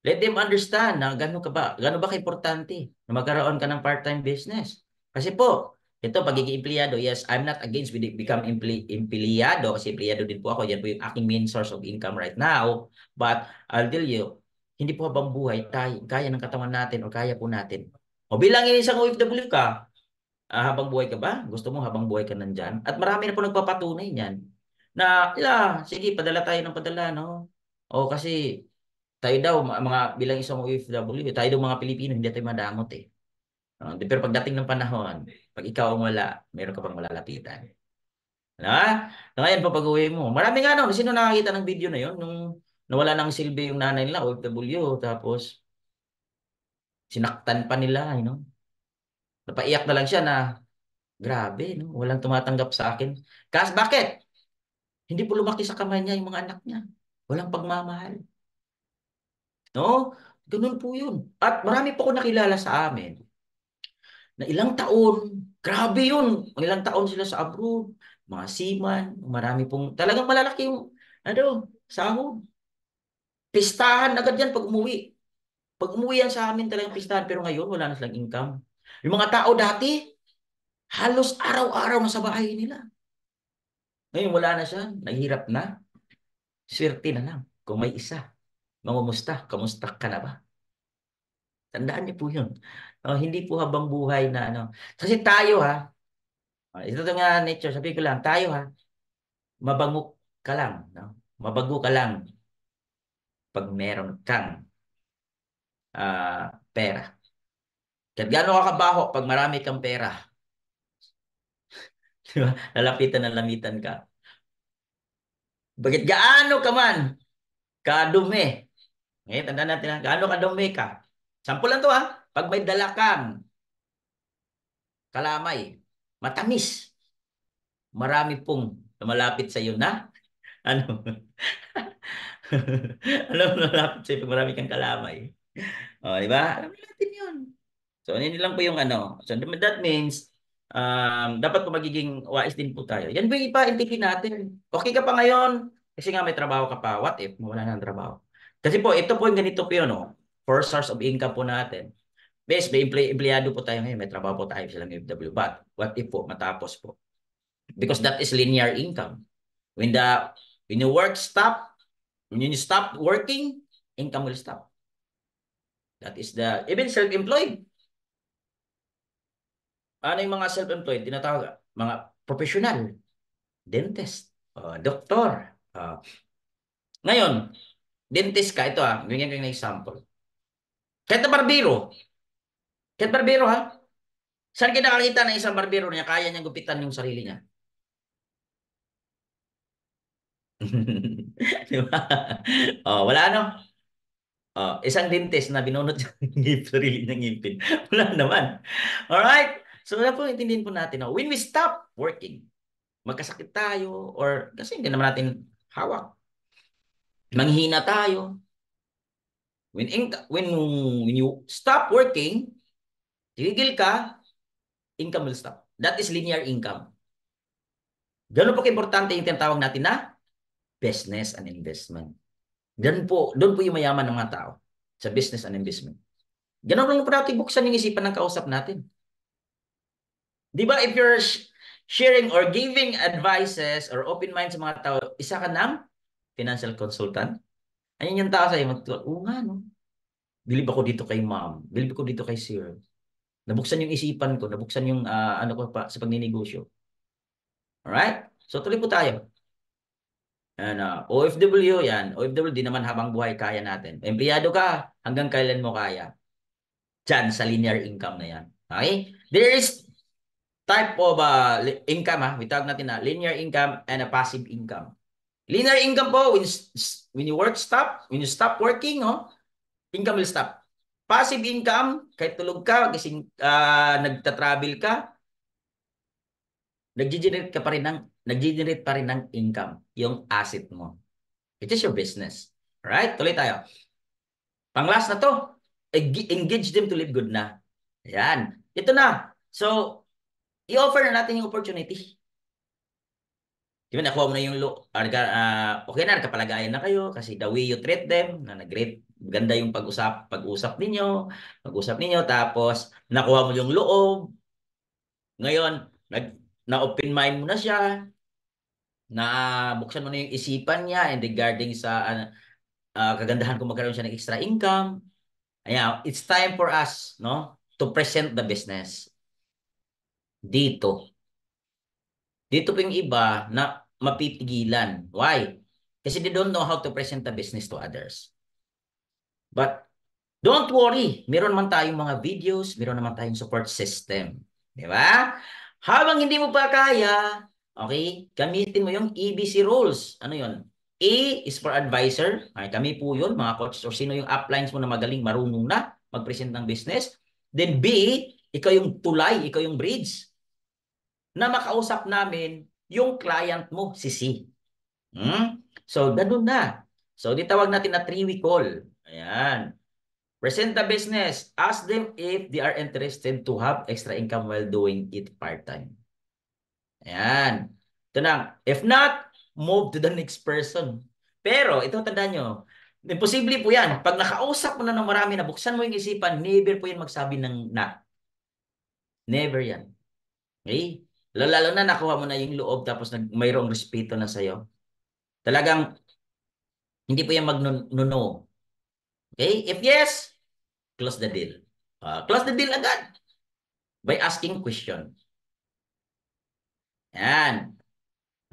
Let them understand na gano'n ba kaimportante na magkaroon ka ng part-time business. Kasi po, ito, pagiging empleyado, yes, I'm not against with become empleyado kasi empleyado din po ako. Yan po yung aking main source of income right now. But I'll tell you, hindi po habang buhay tayo, kaya ng katawan natin o kaya po natin. O bilang isang OFW ka, habang buhay ka ba? Gusto mo habang buhay ka nandyan? At marami na po nagpapatunay niyan na, sige, padala tayo ng padala, no? O kasi tayo daw, mga bilang isang OFW, tayo daw mga Pilipino, hindi tayo madamot eh. Pero pagdating ng panahon, pag ikaw ang wala, meron ka pang malalapitan. Na? Ngayon, papag-uwi mo. Marami nga no, sino nakakita ng video na yon nung nawala ng silbi yung nanay nila, OFW, tapos sinaktan pa nila, Napaiyak na lang siya na, grabe, no? Walang tumatanggap sa akin. Bakit? Hindi po lumaki sa kamay niya yung mga anak niya. Walang pagmamahal. No? Ganun po yun. At marami po ko nakilala sa amin na ilang taon, grabe yun. Ilang taon sila sa abroad, mga seaman, marami pong, talagang malalaki yung, sahod. Pistahan agad yan pag umuwi. Pag umuwi yan sa amin talagang pistahan, pero ngayon wala na silang income. Yung mga tao dati, halos araw-araw na sa bahay nila. Ngayon wala na siya, nahihirap na. Swerte na lang kung may isa. Mangumusta, kamusta ka na ba? Tandaan niyo po yun. Hindi po habang buhay na Kasi tayo ito nga nature, sabi ko lang, tayo mabango ka lang. No? Mabago ka lang pag meron kang pera. Kahit gaano ka kabaho pag marami kang pera. Di ba? Lalapitan na lamitan ka. Bakit gaano ka man kadumi? Ngayon, tandaan natin gaano kadumi ka. Sample lang to Pag may dala kang kalamay, matamis, marami pong malapit sa iyo na ano alam mo malapit sa iyo pag marami kang kalamay. Di ba? Alam natin yun. So, yun lang po yung So, that means, dapat po magiging wais din po tayo. Yan po yung ipa-intipin natin. Okay ka pa ngayon, kasi nga may trabaho ka pa. What if mawala na ng trabaho? Kasi po, ito po yung ganito po yun, First source of income po natin. Bes, may empleyado po tayo ngayon, may trabaho po tayo silang FW. But, what if po, matapos po? Because that is linear income. When the work stop, when you stop working, income will stop. That is even self-employed. Ano yung mga self-employed? Tinatawag, mga professional, dentist, doktor. Ngayon, dentist ka, ito bigyan ko ng example. Kahit na barbero, kahit barbero saan kayo nakakita ng isang barbero niya, kaya niyang gupitan yung sarili niya? Di ba? Wala isang dentist na binunot yung sarili niyang ngipin. Wala naman. Alright? So, wala po, intindihin po natin. When we stop working, magkasakit tayo, or kasi hindi naman natin hawak. Manghihina tayo. When you stop working, tigil ka, income will stop. That is linear income. Ganun po ka-importante yung tinatawag natin na business and investment. Doon po yung mayaman ng mga tao sa business and investment. Ganun lang po natin buksan yung isipan ng kausap natin. Di ba, if you're sharing or giving advices or open mind sa mga tao, isa ka ng financial consultant, ayun yung tao sa'yo, oo nga, no? Bilib ako dito kay ma'am. Bilib ako dito kay sir. Nabuksan yung isipan ko, nabuksan yung ano ko pa sa pagninegosyo. Alright? So tuloy po tayo. Yan, OFW yan. OFW di naman habang buhay kaya natin. Empleyado ka, hanggang kailan mo kaya? Diyan sa linear income na yan. Okay? There is type of income, we tawag natin na linear income and a passive income. Linear income po, when when you stop working, income will stop. Passive income, kahit tulog ka, kasi nagta-travel ka, nag-generate pa rin ng income, yung asset mo. It is your business. Alright? Tuloy tayo. Pang-last na to, engage them to live good na. Ayan. Ito na. So, i-offer na natin yung opportunity. Di ba, nakuha mo na yung okay na, nagkapalagayan na kayo kasi the way you treat them, na nag-great, ganda yung pag-usap ninyo, tapos nakuha mo yung loob. Ngayon, na-open mind mo na siya, na buksan mo na yung isipan niya and regarding sa kagandahan kung magkaroon siya ng extra income. Ayan, it's time for us, no, to present the business dito. Dito po yung iba na mapipigilan. Why? Kasi they don't know how to present the business to others. But don't worry, meron naman tayong mga videos, meron naman tayong support system. Di ba? Habang hindi mo pa kaya, okay, gamitin mo yung EBC rules. Ano yun? A is for advisor. Okay, kami po yun, mga coaches or sino yung uplines mo na magaling, marunong na mag-present ng business. Then B, ikaw yung tulay, ikaw yung bridge na makausap namin yung client mo, si C. So, ganun na. So, ditawag natin na three-week call. Ayan. Present the business. Ask them if they are interested to have extra income while doing it part-time. Ayan. Ito na. If not, move to the next person. Pero, ito tandaan nyo, imposible po yan. Pag nakausap mo na ng marami, nabuksan mo yung isipan, never po yan magsabi ng na. Never yan. Okay? Lalo na nakuha mo na yung loob tapos mayroong respeto na sa'yo. Talagang, hindi po yan mag-no. Okay? If yes, close the deal. Close the deal agad by asking question. Yan.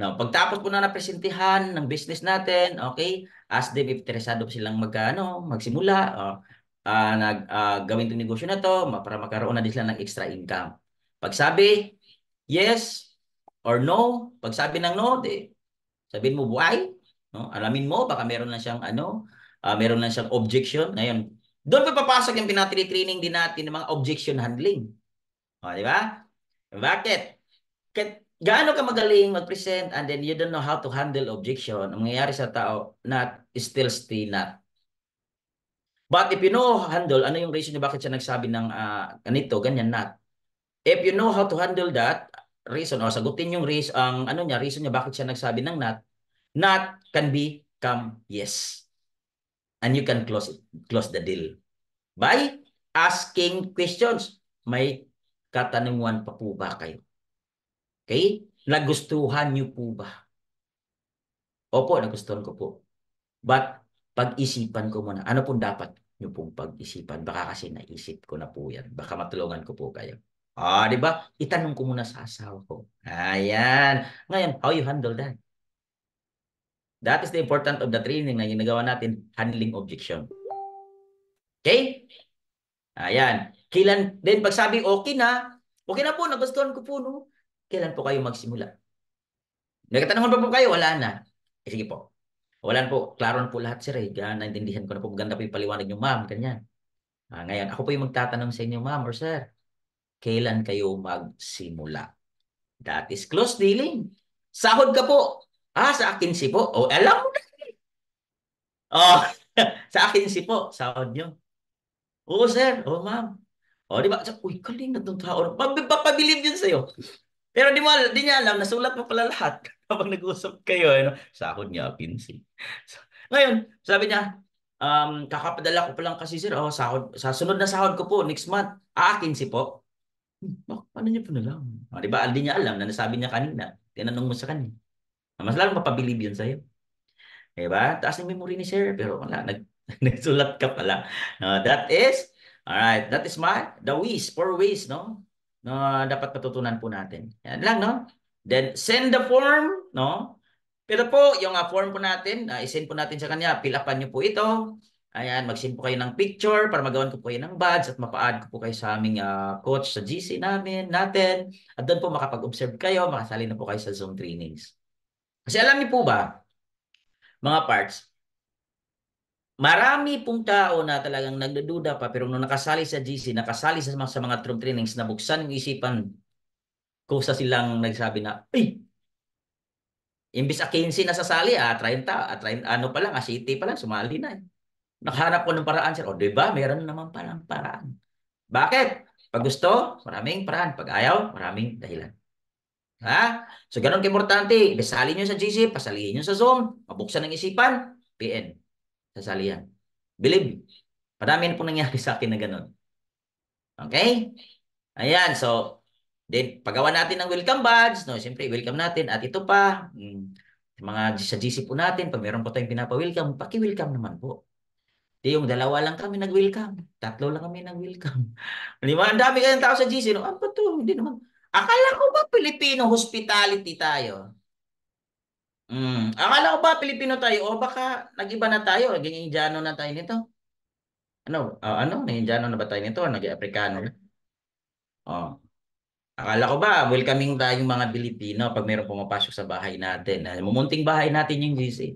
No, pagtapos po na napresentihan ng business natin, okay, ask them if interesado silang magsimula, gawin itong negosyo na to para magkaroon na din sila ng extra income. Pag sabi, yes or no, pag sabi ng no, sabihin mo why, no? Alamin mo, baka meron lang siyang meron lang siyang objection. Ngayon, doon pa papasok yung pinatri-training din natin ng mga objection handling. O, di ba? Bakit? Gaano ka magaling mag-present and then you don't know how to handle objection, ang mangyayari sa tao, not, still stay not. But if you know handle, ano yung reason niya bakit siya nagsabi ng ganito, ganyan, not. If you know how to handle that reason, o sagutin yung reason, reason niya bakit siya nagsabi ng not can become yes. And you can close the deal. By asking questions. May katanungan pa po ba kayo? Okay? Nagustuhan niyo po ba? Opo, nagustuhan ko po. But, pag-isipan ko muna. Ano po dapat niyo pong pag-isipan? Baka kasi naisip ko na po yan. Baka matulungan ko po kayo. Di ba? Itanong ko muna sa asawa ko. Ayan. Ngayon, how you handle that? That is the important of the training na ginagawa natin, handling objection. Okay? Ayan. Then pag sabi okay na po, nagustuhan ko po, no? Kailan po kayo magsimula? Nagkatanungan pa po kayo, wala na. Sige po. Wala na po, klaro na po lahat sir. Naintindihan ko na po, maganda po yung paliwanag niyo, ma'am, ganyan. Ngayon, ako po yung magtatanong sa inyo, ma'am or sir, kailan kayo magsimula? That is close dealing. Sahod ka po. Sa akin si po. Alam mo na. Oh, sa akin si po. Sahod nyo. Oo, sir. Oo, ma'am. Di ba? Uy, kaling na itong tao. Papabilib yun sa'yo. Pero di niya alam, nasulat mo pala lahat kapag nag-usap kayo. Ano? Sahod niya, pinsi. Ngayon, sabi niya, kakapadala ko pa lang kasi sir, sa sunod na sahod ko po, next month, aakin si po. Paano niya po nalaman? Di ba, hindi niya alam na nasabi niya kanina. Tinanong mo sa kanya. Mas lalo mapabilib yun sa'yo. Diba? Taas ng memory ni sir, pero wala, nagsulat ka pala. That is, alright, that is the ways, four ways, no? Na dapat patutunan po natin. Yan lang, no? Then, send the form, no? Pero po, yung form po natin, isend po natin sa kanya, fill upan niyo po ito. Ayan, mag-send po kayo ng picture para magawan ko po kayo ng badge at mapa-add ko po kayo sa aming coach sa GC natin. At doon po makapag-observe kayo, makasali na po kayo sa Zoom trainings. Kasi alam niyo po ba, mga parts, marami pong tao na talagang nagdududa pa pero nung nakasali sa GC, nakasali sa mga Troop trainings, nabuksan yung isipan ko sa silang nagsabi na, ay, imbis 15 na sasali, 30, 30, ano pa lang, city pa lang, sumali na. Nakahanap ko ng paraan, sir. Di ba? Meron naman palang paraan. Bakit? Pag gusto, maraming paraan. Pag ayaw, maraming dahilan. Ha? So, ganun ka-importante. Besali nyo sa GC, pasalihin nyo sa Zoom, mabuksan ng isipan, PN. Sasalihan. Believe. Marami na po nangyari sa akin na ganun. Okay? Ayan, so, then, paggawa natin ng welcome badge, no, siyempre, welcome natin. At ito pa, mga sa GC po natin, pag meron po tayong pinapa-welcome, paki-welcome naman po. Di yung dalawa lang kami nag-welcome. Tatlo lang kami nag-welcome. Di ba? Ang dami kayong tao sa GC, no? Ano to? Hindi naman. Akala ko ba Filipino hospitality tayo? Akala ko ba Pilipino tayo? O baka nag-iba na tayo? Naging Indiano na tayo nito? Naging Indiano na ba tayo nito? Naging Afrikano na? Oh. Akala ko ba, welcoming tayong mga Pilipino pag mayroong pumapasok sa bahay natin. Mumunting bahay natin yung GC.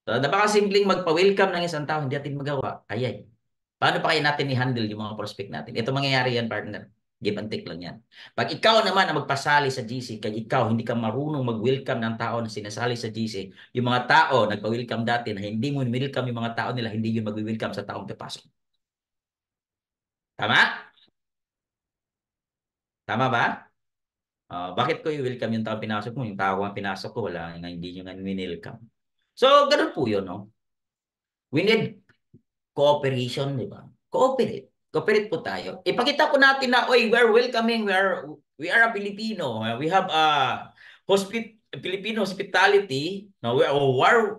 So, napakasimpleng magpa-welcome ng isang tao, hindi natin magawa. Ayay. Paano pa kaya natin i-handle yung mga prospect natin? Ito mangyayari yan, partner. Give and take lang yan. Pag ikaw naman ang magpasali sa GC, kaya ikaw hindi ka marunong mag-welcome ng tao na sinasali sa GC, yung mga tao nagpa-welcome dati na hindi mo welcome yung mga tao nila, hindi yun mag-welcome sa taong papasok. Tama? Tama ba? Bakit ko i-welcome yung tao pinasok mo? Yung tao ang pinasok ko, wala nga, hindi nyo nga welcome. So, ganun po yun, no? We need cooperation, di ba? Cooperate. Cooperate po tayo. Ipakita po natin na, oy, we're welcoming, we are a Filipino. We have a Filipino hospitality. No, we are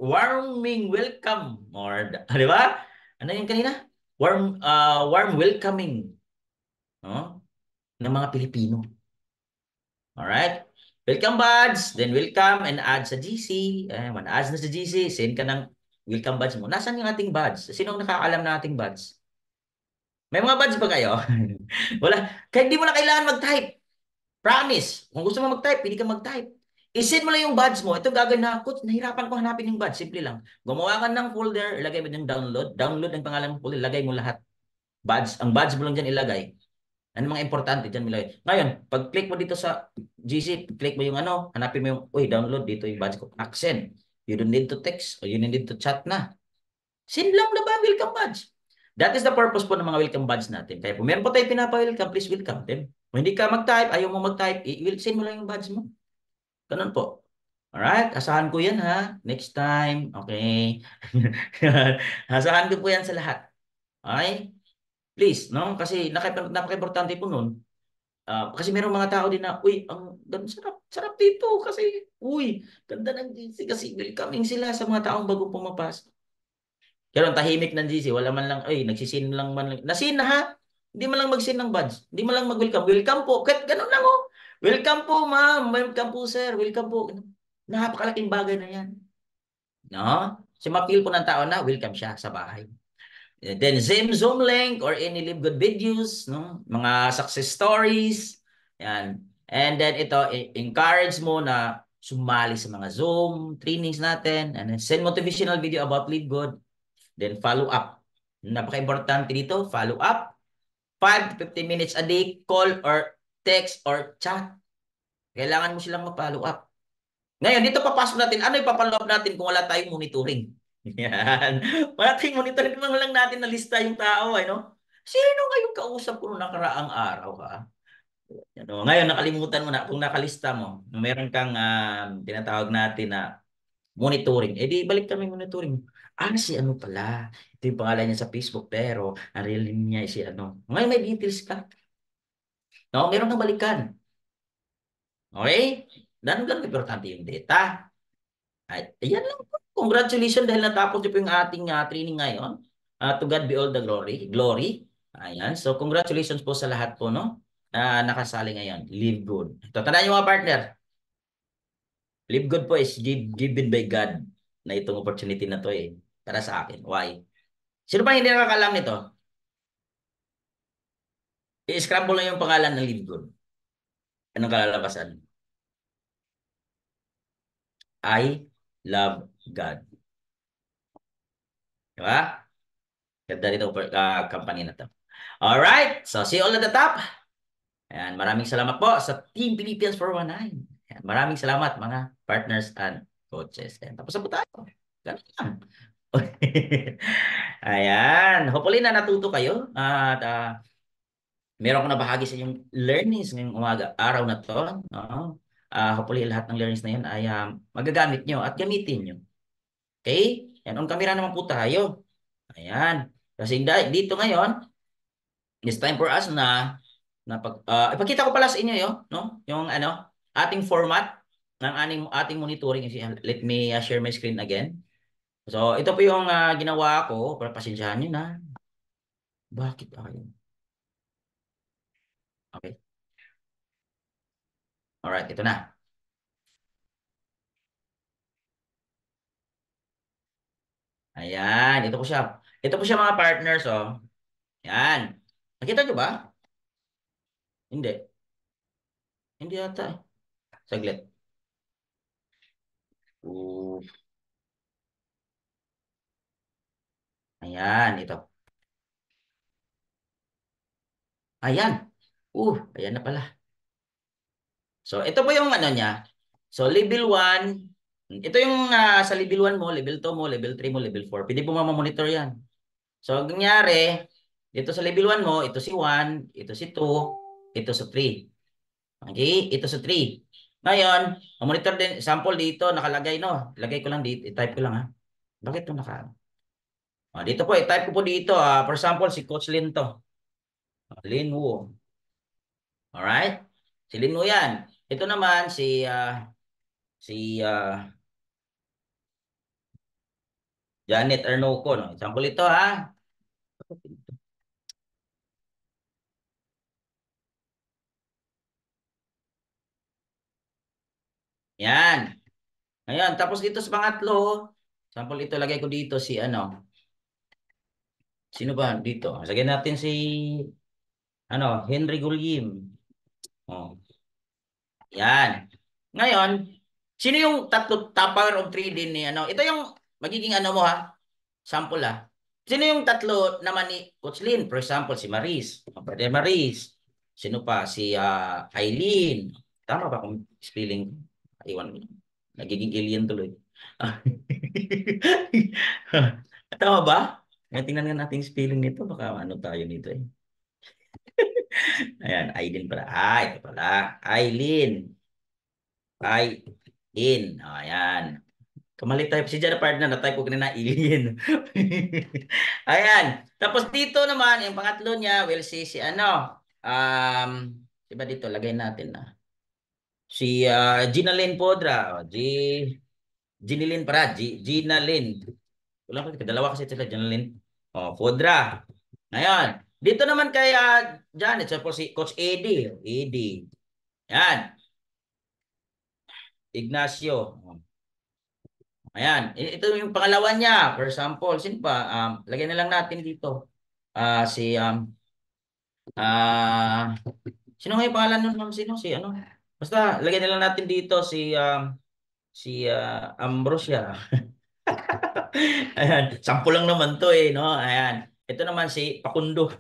warming welcome. Or, di ba? Ano yung kanina? Warm welcoming. No? Ng mga Pilipino. Alright? Welcome badge, then welcome and add sa GC. When add na sa GC, send ka ng welcome badge mo. Nasaan yung ating badge? Sinong nakakalam na ating badge? May mga badge ba kayo? Wala. Kaya hindi mo na kailangan mag-type. Promise. Kung gusto mo mag-type, pili ka mag-type. I-send mo lang yung badge mo. Ito gagawin na, coach, nahirapan ko hanapin yung badge. Simple lang. Gumawa ka ng folder, ilagay mo yung download. Download ang pangalan ng folder, ilagay mo lahat. Badge. Ang badge mo lang dyan ilagay. Ano mga importante dyan nilagay. Ngayon, pag click mo dito sa GC, click mo yung hanapin mo yung, uy, download dito yung badge ko. Accent. You don't need to text or you don't need to chat na. Send lang na ba welcome badge? That is the purpose po ng mga welcome badge natin. Kaya kung meron po tayo pinapa-welcome, please welcome them. Kung hindi ka mag-type, ayaw mo mag-type, send mo lang yung badge mo. Ganun po. Alright? Asahan ko yan ha. Next time. Okay. Asahan ko po yan sa lahat. Okay? Please, no? Kasi napaka-importante po nun. Kasi merong mga tao din na, uy, ang sarap, sarap dito kasi, uy, ganda ng GC kasi welcoming sila sa mga taong bagong pumapasok. Pero ang tahimik ng GC, wala man lang, ay, nagsisin lang man lang. Nasin na ha? Hindi man lang mag-sin ng badge. Hindi man lang mag-welcome. Welcome po. Kahit ganun lang oh. Welcome po, ma'am. Welcome po, sir. Welcome po. Napakalaking bagay na yan. No? Kasi ma-feel po ng tao na welcome siya sa bahay. Then Zoom link or any live good videos, no? Mga success stories. Yan. And then ito, encourage mo na sumali sa mga Zoom trainings natin and then send motivational video about live good. Then follow up. Napaka-importante dito, follow up. 5 to 15 minutes a day, call or text or chat. Kailangan mo silang ma-follow up. Ngayon, dito papasok natin, ano ipapaloob natin kung wala tayong monitoring? Yan. Wala tayong monitoring, kung lang natin na lista yung tao, ay no? Sino ngayong kausap ko nung nakaraang araw, ha? Ano, ngayon, nakalimutan mo na, kung nakalista mo, meron kang tinatawag natin na monitoring. Eh di, balik kami monitoring. Ah, si ano pala. Ito yung pangalan niya sa Facebook, pero ang real name niya ay si ano. Ngayon, may details ka. No, meron kang balikan. Okay? Ganun importante yung data. Ay, ayan lang po. Congratulations dahil natapos niyo po yung ating training ngayon. To God be all the glory. Glory. Ayan. So, congratulations po sa lahat po, no? Na nakasali ngayon. Live good. Ito, tandaan niyo mga partner. Live good po is given by God na itong opportunity na to eh. Para sa akin. Why? Sino pa hindi nakakalam nito? I-scramble lang yung pangalan ng live good. Anong kalalabasan? I love God. Di ba? Ganda nito company na to. Alright. So, see you all at the top. Ayan, maraming salamat po sa Team Philippines 419. Ayan, maraming salamat mga partners and coaches. Ayan, tapos na po tayo. Ganun lang. Ayan, hopefully na natuto kayo at meron ko na bahagi sa inyong learnings ngayong araw na to. No? Hopefully lahat ng learnings na yun ay magagamit nyo at gamitin nyo. Okay? Yan, on camera naman po tayo. Ayan. Kasi dito ngayon, it's time for us ipakita ko pala sa inyo yun, no? Yung ating format ng ating monitoring. Let me share my screen again. So, ito po yung ginawa ko. Para pasensyahan nyo na. Bakit ako? Okay. Alright, ito na. Ayan, ito po siya. Ito po siya mga partners, oh. Ayan. Nakita nyo ba? Hindi. Hindi yata. Saglit. Uh, ayan, ito. Ayan. Ayan na pala. So, ito po yung ano niya. So, level 1. Ito yung sa level 1 mo, level 2 mo, level 3 mo, level 4. Pwede po mamamonitor yan. So, ang nangyari, dito sa level 1 mo, ito si 1, ito si 2, ito sa 3. Okay? Ito sa 3. Ngayon, monitor din, sample dito, nakalagay, no? Lagay ko lang dito, i-type ko lang, ha? Bakit ito dito po, i-type ko po dito, for example, si Coach Lin to. Lin Wu. Alright? Si Lin Wu yan. Ito naman, si Janet Arnoco, no? Example ito, ha? Yan. Ngayon, tapos dito sa pangatlo, sample ito, lagay ko dito si sino ba dito? Sagay natin si, Henry Gulyim. Oh, yan. Ngayon, sino yung tatlo top power of 3 din ni Ito yung magiging mo ha? Sample ha. Sino yung tatlo naman ni Coach Lin? For example, si Maris. Pwede Maris. Sino pa? Si Eileen. Tama ba kung spelling? Iwan. Nagiging alien tuloy. Tama ba? Tingnan nga natin yung spelling nito. Baka ano tayo nito eh. Ayan, Eileen pala. Ito pala. Eileen. Eileen. Ayan. Kamali tayo. Si Jana partner na type ko kanina alien. Ayan. Tapos dito naman, yung pangatlo niya, we'll see si diba dito, lagay natin na. Si Gina Lynn Podra. Ginny Lynn para. Gina Lynn. Wala ko, dalawa kasi sila, Gina Lynn. Podra. Ngayon, dito naman kay Janet, so si Coach Eddie. Eddie. Yan. Ignacio. Ayan. Ito yung pangalawa niya. For example, sino pa? Lagyan na lang natin dito. Si ah sino nga yung pangalan nun? Sino? Si ano? Basta lagyan na lang natin dito si Ambrosia. Ayan. Sample lang naman to eh, no? Ayan. Ito naman si Pakundo.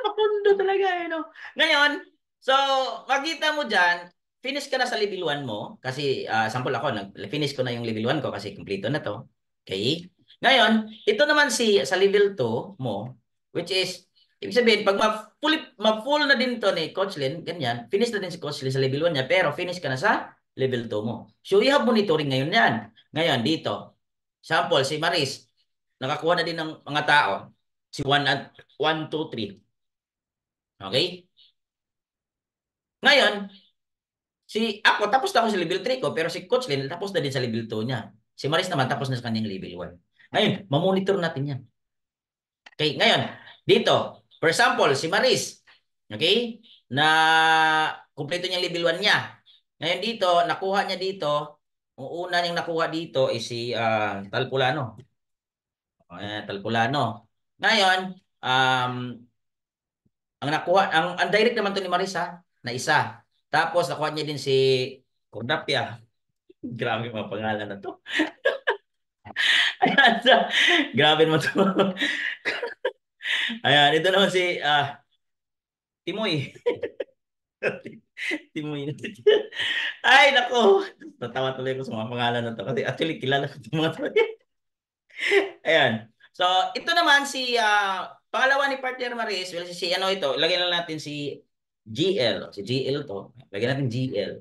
Pakundo talaga eh, no? Ngayon, So, makita mo dyan, finish ka na sa level 1 mo. Kasi, sample ako, finish ko na yung level 1 ko kasi kompleto na to. Okay? Ngayon, ito naman sa level 2 mo, which is, ibig sabihin, pag ma-full na din to ni Coach Lin, ganyan, finish na din si Coach Lin sa level 1 niya, pero finish ka na sa level 2 mo. So, you have monitoring ngayon yan. Ngayon, dito, sample, si Maris, nakakuha na din ng mga tao. Si 1, 2, 3. Okay? Ngayon, ako, tapos na ako sa level 3 ko, pero si Coach Lin, tapos na din sa level 2 niya. Si Maris naman, tapos na sa kanyang level 1. Ngayon, mamonitor natin yan. Okay, ngayon, dito, for example, si Maris, okay, na kumpleto niyang level 1 niya. Ngayon dito, nakuha niya dito, ang una niyang nakuha dito is si Talpulano. Talpulano. Ngayon, ang direct naman to ni Maris ha, na isa. Tapos nakuha niya din si Cordapia. Grabe mga pangalan na to. Ayan, grabe naman to. Ayan, ito naman si Timoy. Timoy. Ay, nako. Natawa tuloy ko sa mga pangalan na to. Kasi actually, kilala ko itong mga to. Ayan. So, ito naman si pangalawa ni partner Maris. Well, si ano ito, lagyan lang natin si GL. Si GL to. Lagyan natin GL.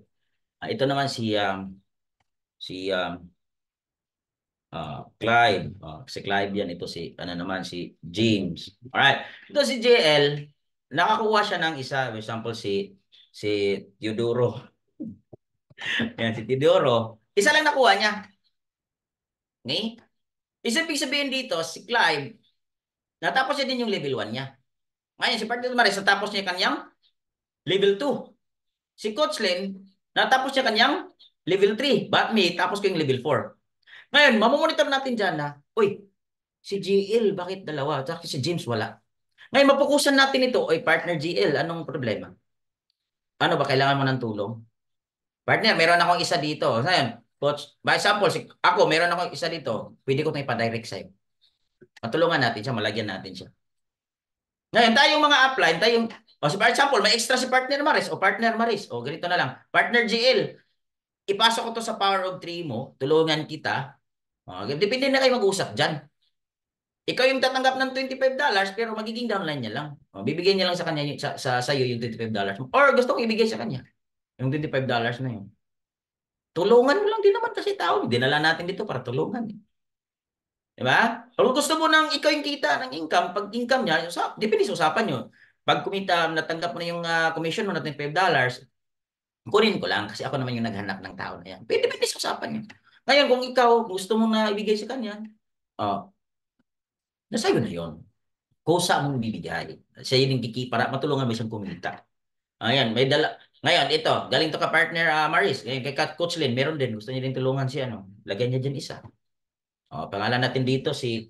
Ito naman si Clive. Si Clive yan. Ito si, ano naman, si James. Alright. Ito si JL. Nakakuha siya ng isa. For example, si Teodoro. Yan, si Teodoro. Isa lang nakuha niya. Okay? Ibig sabihin dito, si Clive, natapos niya din yung level 1 niya. Ngayon, si Partner Maris, natapos niya kanyang level 2. Si Coach Len, natapos niya kanyang level 3. But me, tapos ko yung level 4. Ngayon, mamomonitor natin dyan na, uy, si GL, bakit dalawa? Tapos si James, wala. Ngayon, mapukusan natin ito, oy, partner GL, anong problema? Ano ba, kailangan mo ng tulong? Partner, meron akong isa dito. Ngayon, coach, by example, ako, meron akong isa dito. Pwede ko itong ipa-direct sa'yo. Matulungan natin siya, malagyan natin siya. Ngayon, tayong mga upline, for example, may extra si partner Maris o partner Maris. O, ganito na lang. Partner GL, ipasok ko to sa power of 3 mo, tulungan kita. Depende na kayo mag-usap dyan. Ikaw yung tatanggap ng $25 pero magiging downline niya lang. Bibigyan niya lang sa kanya sa iyo yung $25 mo. Or gusto kong ibigay sa kanya yung $25 na yun. Tulungan mo lang din naman kasi tao. Dinala natin dito para tulungan. Diba? Kung gusto mo nang ikaw yung kita ng income, pag income niya, depende sa usapan nyo. Pag kumita, natanggap mo na yung commission mo na $25, kunin ko lang kasi ako naman yung naghanap ng tao na yan. Depende sa usapan nyo. Ngayon, kung ikaw gusto mo na ibigay sa kanya, nasayo na yon. Kusa mong bibigay. Siya yung para matulungan mo siyang kumita. Ayan, may dala. Ngayon, ito, galing to ka partner Maris. Ngayon, kay Coach Lynn, meron din. Gusto niya din tulungan siya. Lagyan niya dyan isa. Pangalan natin dito si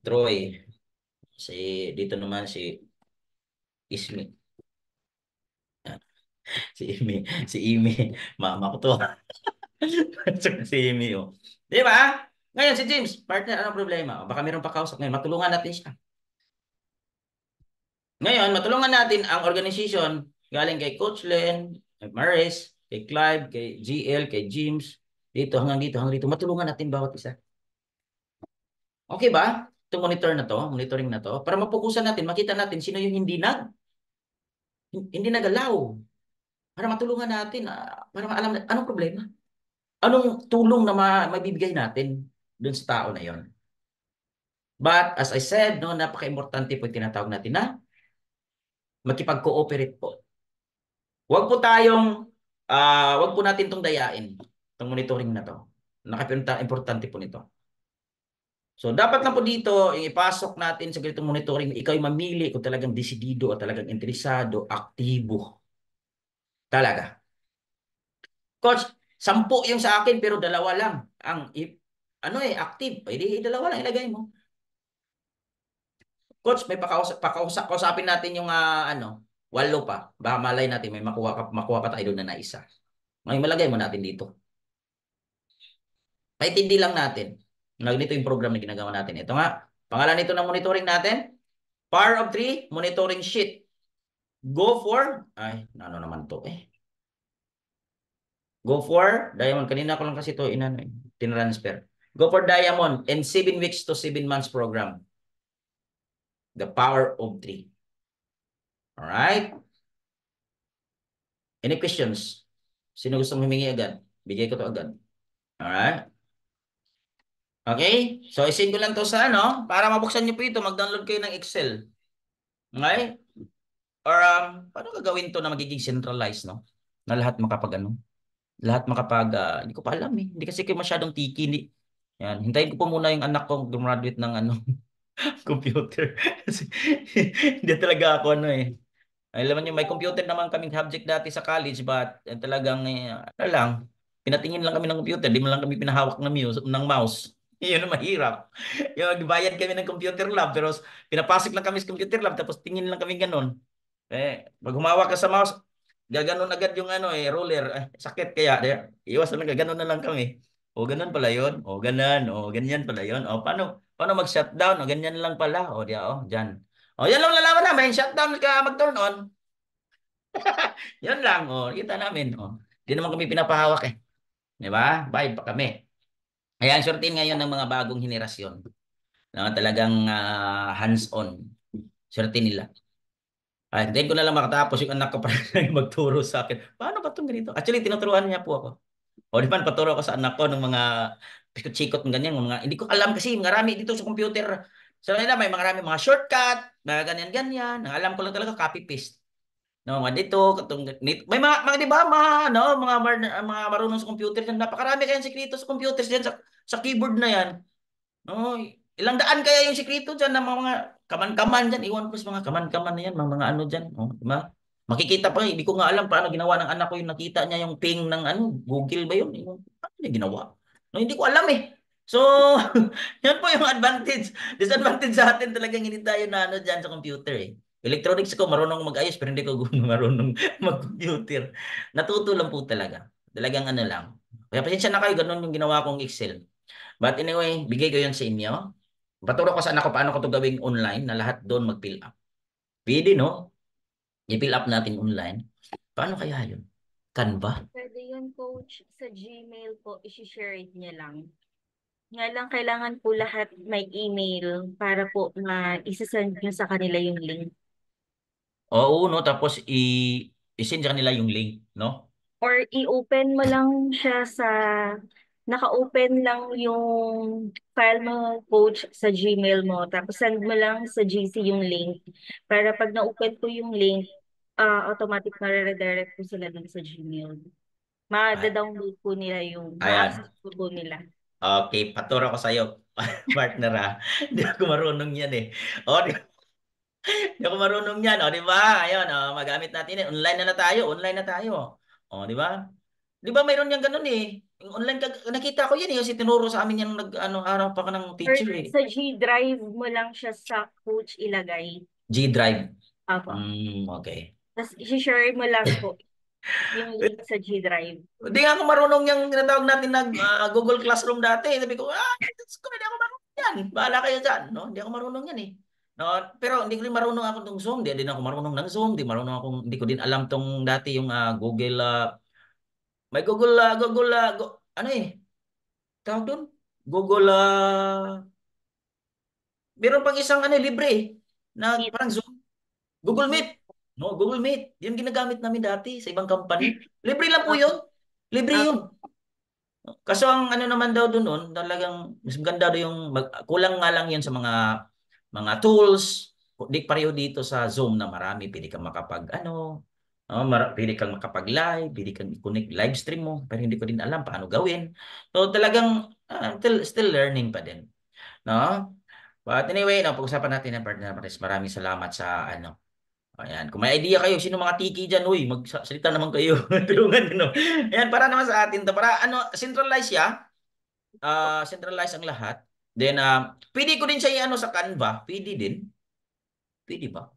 Troy. Dito naman si Ismi. Si Imi. Si Imi. Mama ko to. Si Imi, oh. Di ba? Ngayon, si James, partner, anong problema? Baka meron pa kausap. Ngayon, matulungan natin siya. Ngayon, matulungan natin ang organization galing kay Coach Len, kay Maris, kay Clive, kay GL, kay James, dito, hanggang dito, hanggang dito. Matulungan natin bawat isa. Okay ba? Itong monitoring na to, para mapukusan natin, makita natin sino yung hindi nagalaw. Para matulungan natin, para maalam na, anong problema? Anong tulong na mabibigay natin dun sa tao na yon? But, as I said, no, napaka-importante po yung tinatawag natin na makipag-cooperate po. Wag po natin tong dayain, tong monitoring na to. Importante po nito. So, dapat lang po dito, yung ipasok natin sa ganitong monitoring, ikaw yung mamili kung talagang desidido at talagang interesado, aktibo. Talaga. Coach, 10 yung sa akin pero dalawa lang. Active. Pwede dalawa lang ilagay mo. Coach, may kausapin natin yung 8 pa. Baka malay natin may makuha pa tayo doon na isa. Ngayon malagay mo natin dito. Paitindi lang natin. Ganito yung program na ginagawa natin. Ito nga, pangalan nito ng monitoring natin, Power of 3 Monitoring Sheet. Go for, ay, ano naman to eh. Go for Diamond. Kanina ko lang kasi to inano, tinransfer. Go for Diamond and 7 weeks to 7 months program. The power of three. All right? Any questions? Sino gusto humingi agad? Bigay ko to agad. All right? Okay? So, isend ko lang to sa ano, para mabuksan niyo po ito, mag-download kayo ng Excel. Okay? Or, paano gagawin to na magiging centralized, no? Na lahat makapag ano? Lahat makapag, hindi ko pa alam eh. Hindi kasi kayo masyadong tiki. Hindi. Yan. Hintayin ko po muna yung anak ko graduate ng ano, computer. Kasi hindi talaga ako ano eh. Alam niyo, may computer naman kaming subject dati sa college, but talagang, ano lang, pinatingin lang kami ng computer, di mo lang kami pinahawak ng mouse. Yun ang mahirap. Yung nagbayad kami ng computer lab, pero pinapasok lang kami sa computer lab, tapos tingin lang kami ganun. Pag humawak ka sa mouse, gaganon agad yung ano ruler. Sakit kaya. Iwas lang, gaganon na lang kami. O ganun pala yun. O ganun. O ganyan pala yun. O paano mag-shutdown? O ganyan lang pala. O dyan. O yan lang lalaman namin. Shutdown ka mag-turn on. Yan lang. O kita namin. O. Hindi naman kami pinapahawak eh. Di ba? Bye pa kami. Kaya ang sortin ngayon ng mga bagong henerasyon na talagang hands-on. Sortin nila. Hintayin ko na lang makatapos yung anak ko para magturo sa akin. Paano ba itong ganito? Actually, tinuturuan niya po ako. O di ba, paturo ako sa anak ko ng mga pikot-sikot ng ganyan. Mga, hindi ko alam kasi marami dito sa computer. So, nila, may marami mga shortcut, mga ganyan-ganyan. Ang alam ko lang talaga, copy-paste. No, mga dito, may mga di ba, mga marunong sa computer dyan. Napakarami kayang sekreto sa computer dyan, sa keyboard na yan. No, ilang daan kaya yung sikreto dyan ng mga kaman-kaman dyan. Iwan ko sa mga kaman-kaman na yan, mga ano dyan. Oh, di ba? Makikita pa, hindi ko nga alam paano ginawa ng anak ko yung nakita niya yung ping ng ano, Google ba yun? Paano niya ginawa? No, hindi ko alam eh. So, yan po yung advantage. Disadvantage sa atin talagang hindi tayo na ano dyan sa computer eh. Electronics ko, marunong mag-ayos pero hindi ko marunong mag-computer. Natuto lang po talaga. Talagang ano lang. Kaya pasensya na kayo, ganun yung ginawa kong Excel. But anyway, bigay ko yun sa inyo. Paturo ko sa anak ko paano ko to gawing online na lahat doon mag-fill up. Pwede, no? I-fill up natin online. Paano kaya yun? Canva? Pwede yun, coach, sa Gmail po, isi-share niya lang. Nga lang, kailangan po lahat may email para po isa-send nyo sa kanila yung link. Oo, no? Tapos i-send sa kanila yung link, no? Or i-open mo lang siya naka-open lang yung file mo, coach, sa Gmail mo. Tapos send mo lang sa GC yung link. Para pag na-open po yung link, automatic na redirect po sila dun sa Gmail. Ay, Ma-download po nila ma-access ayan. po nila. Okay, paturo ko sa'yo, partner ha. Hindi ako marunong yan eh. O, di ako marunong yan. O, di ba? Ayun, magamit natin yan. Online na tayo. Online na tayo. O, di ba? Di ba mayroon yan ganun eh. Yung online, nakita ko yan eh. Kasi tinuro sa amin yan araw pa ka ng Or teacher eh. sa G Drive mo lang siya sa coach ilagay. G-Drive. Apo. Okay. Tapos i-share mo lang po yung link sa G Drive. Hindi nga ako marunong yung tinatawag natin na Google Classroom dati. Sabi ko, Diyos ko, hindi ako marunong yan. Bahala kayo dyan. No? Hindi ako marunong yan eh. No? Pero hindi ko rin marunong ako ng Zoom. Hindi din ako marunong ng Zoom. Hindi ko din alam tong dati yung Google. May Google, ano eh. Tawag doon? Google, meron pang isang ano, libre eh. Na Meet. parang Zoom. Google Meet. Meet. No, Google Meet. Yun ginagamit namin dati sa ibang company. Libre lang po Apo. yun. Libre yun. Apo. Kaso ang ano naman daw doon nun, talagang mas maganda daw yung kulang nga lang yun sa mga tools. Di pareho dito sa Zoom na marami, pwede kang makapag ano, pwede kang makapag-live, pwede kang i-connect live stream mo, pero hindi ko din alam paano gawin. So talagang still learning pa din, no? But anyway, no, pag-usapan natin ng partner Paris. Maraming salamat sa ano. Ayan, kung may idea kayo, sino mga tiki dyan, uy, magsalita naman kayo. Tulungan nyo, no? Ayan, para naman sa atin to. Para ano, centralize siya. Centralize ang lahat. Then, pwede ko din siya i-ano sa Canva. Pwede din. Pwede ba?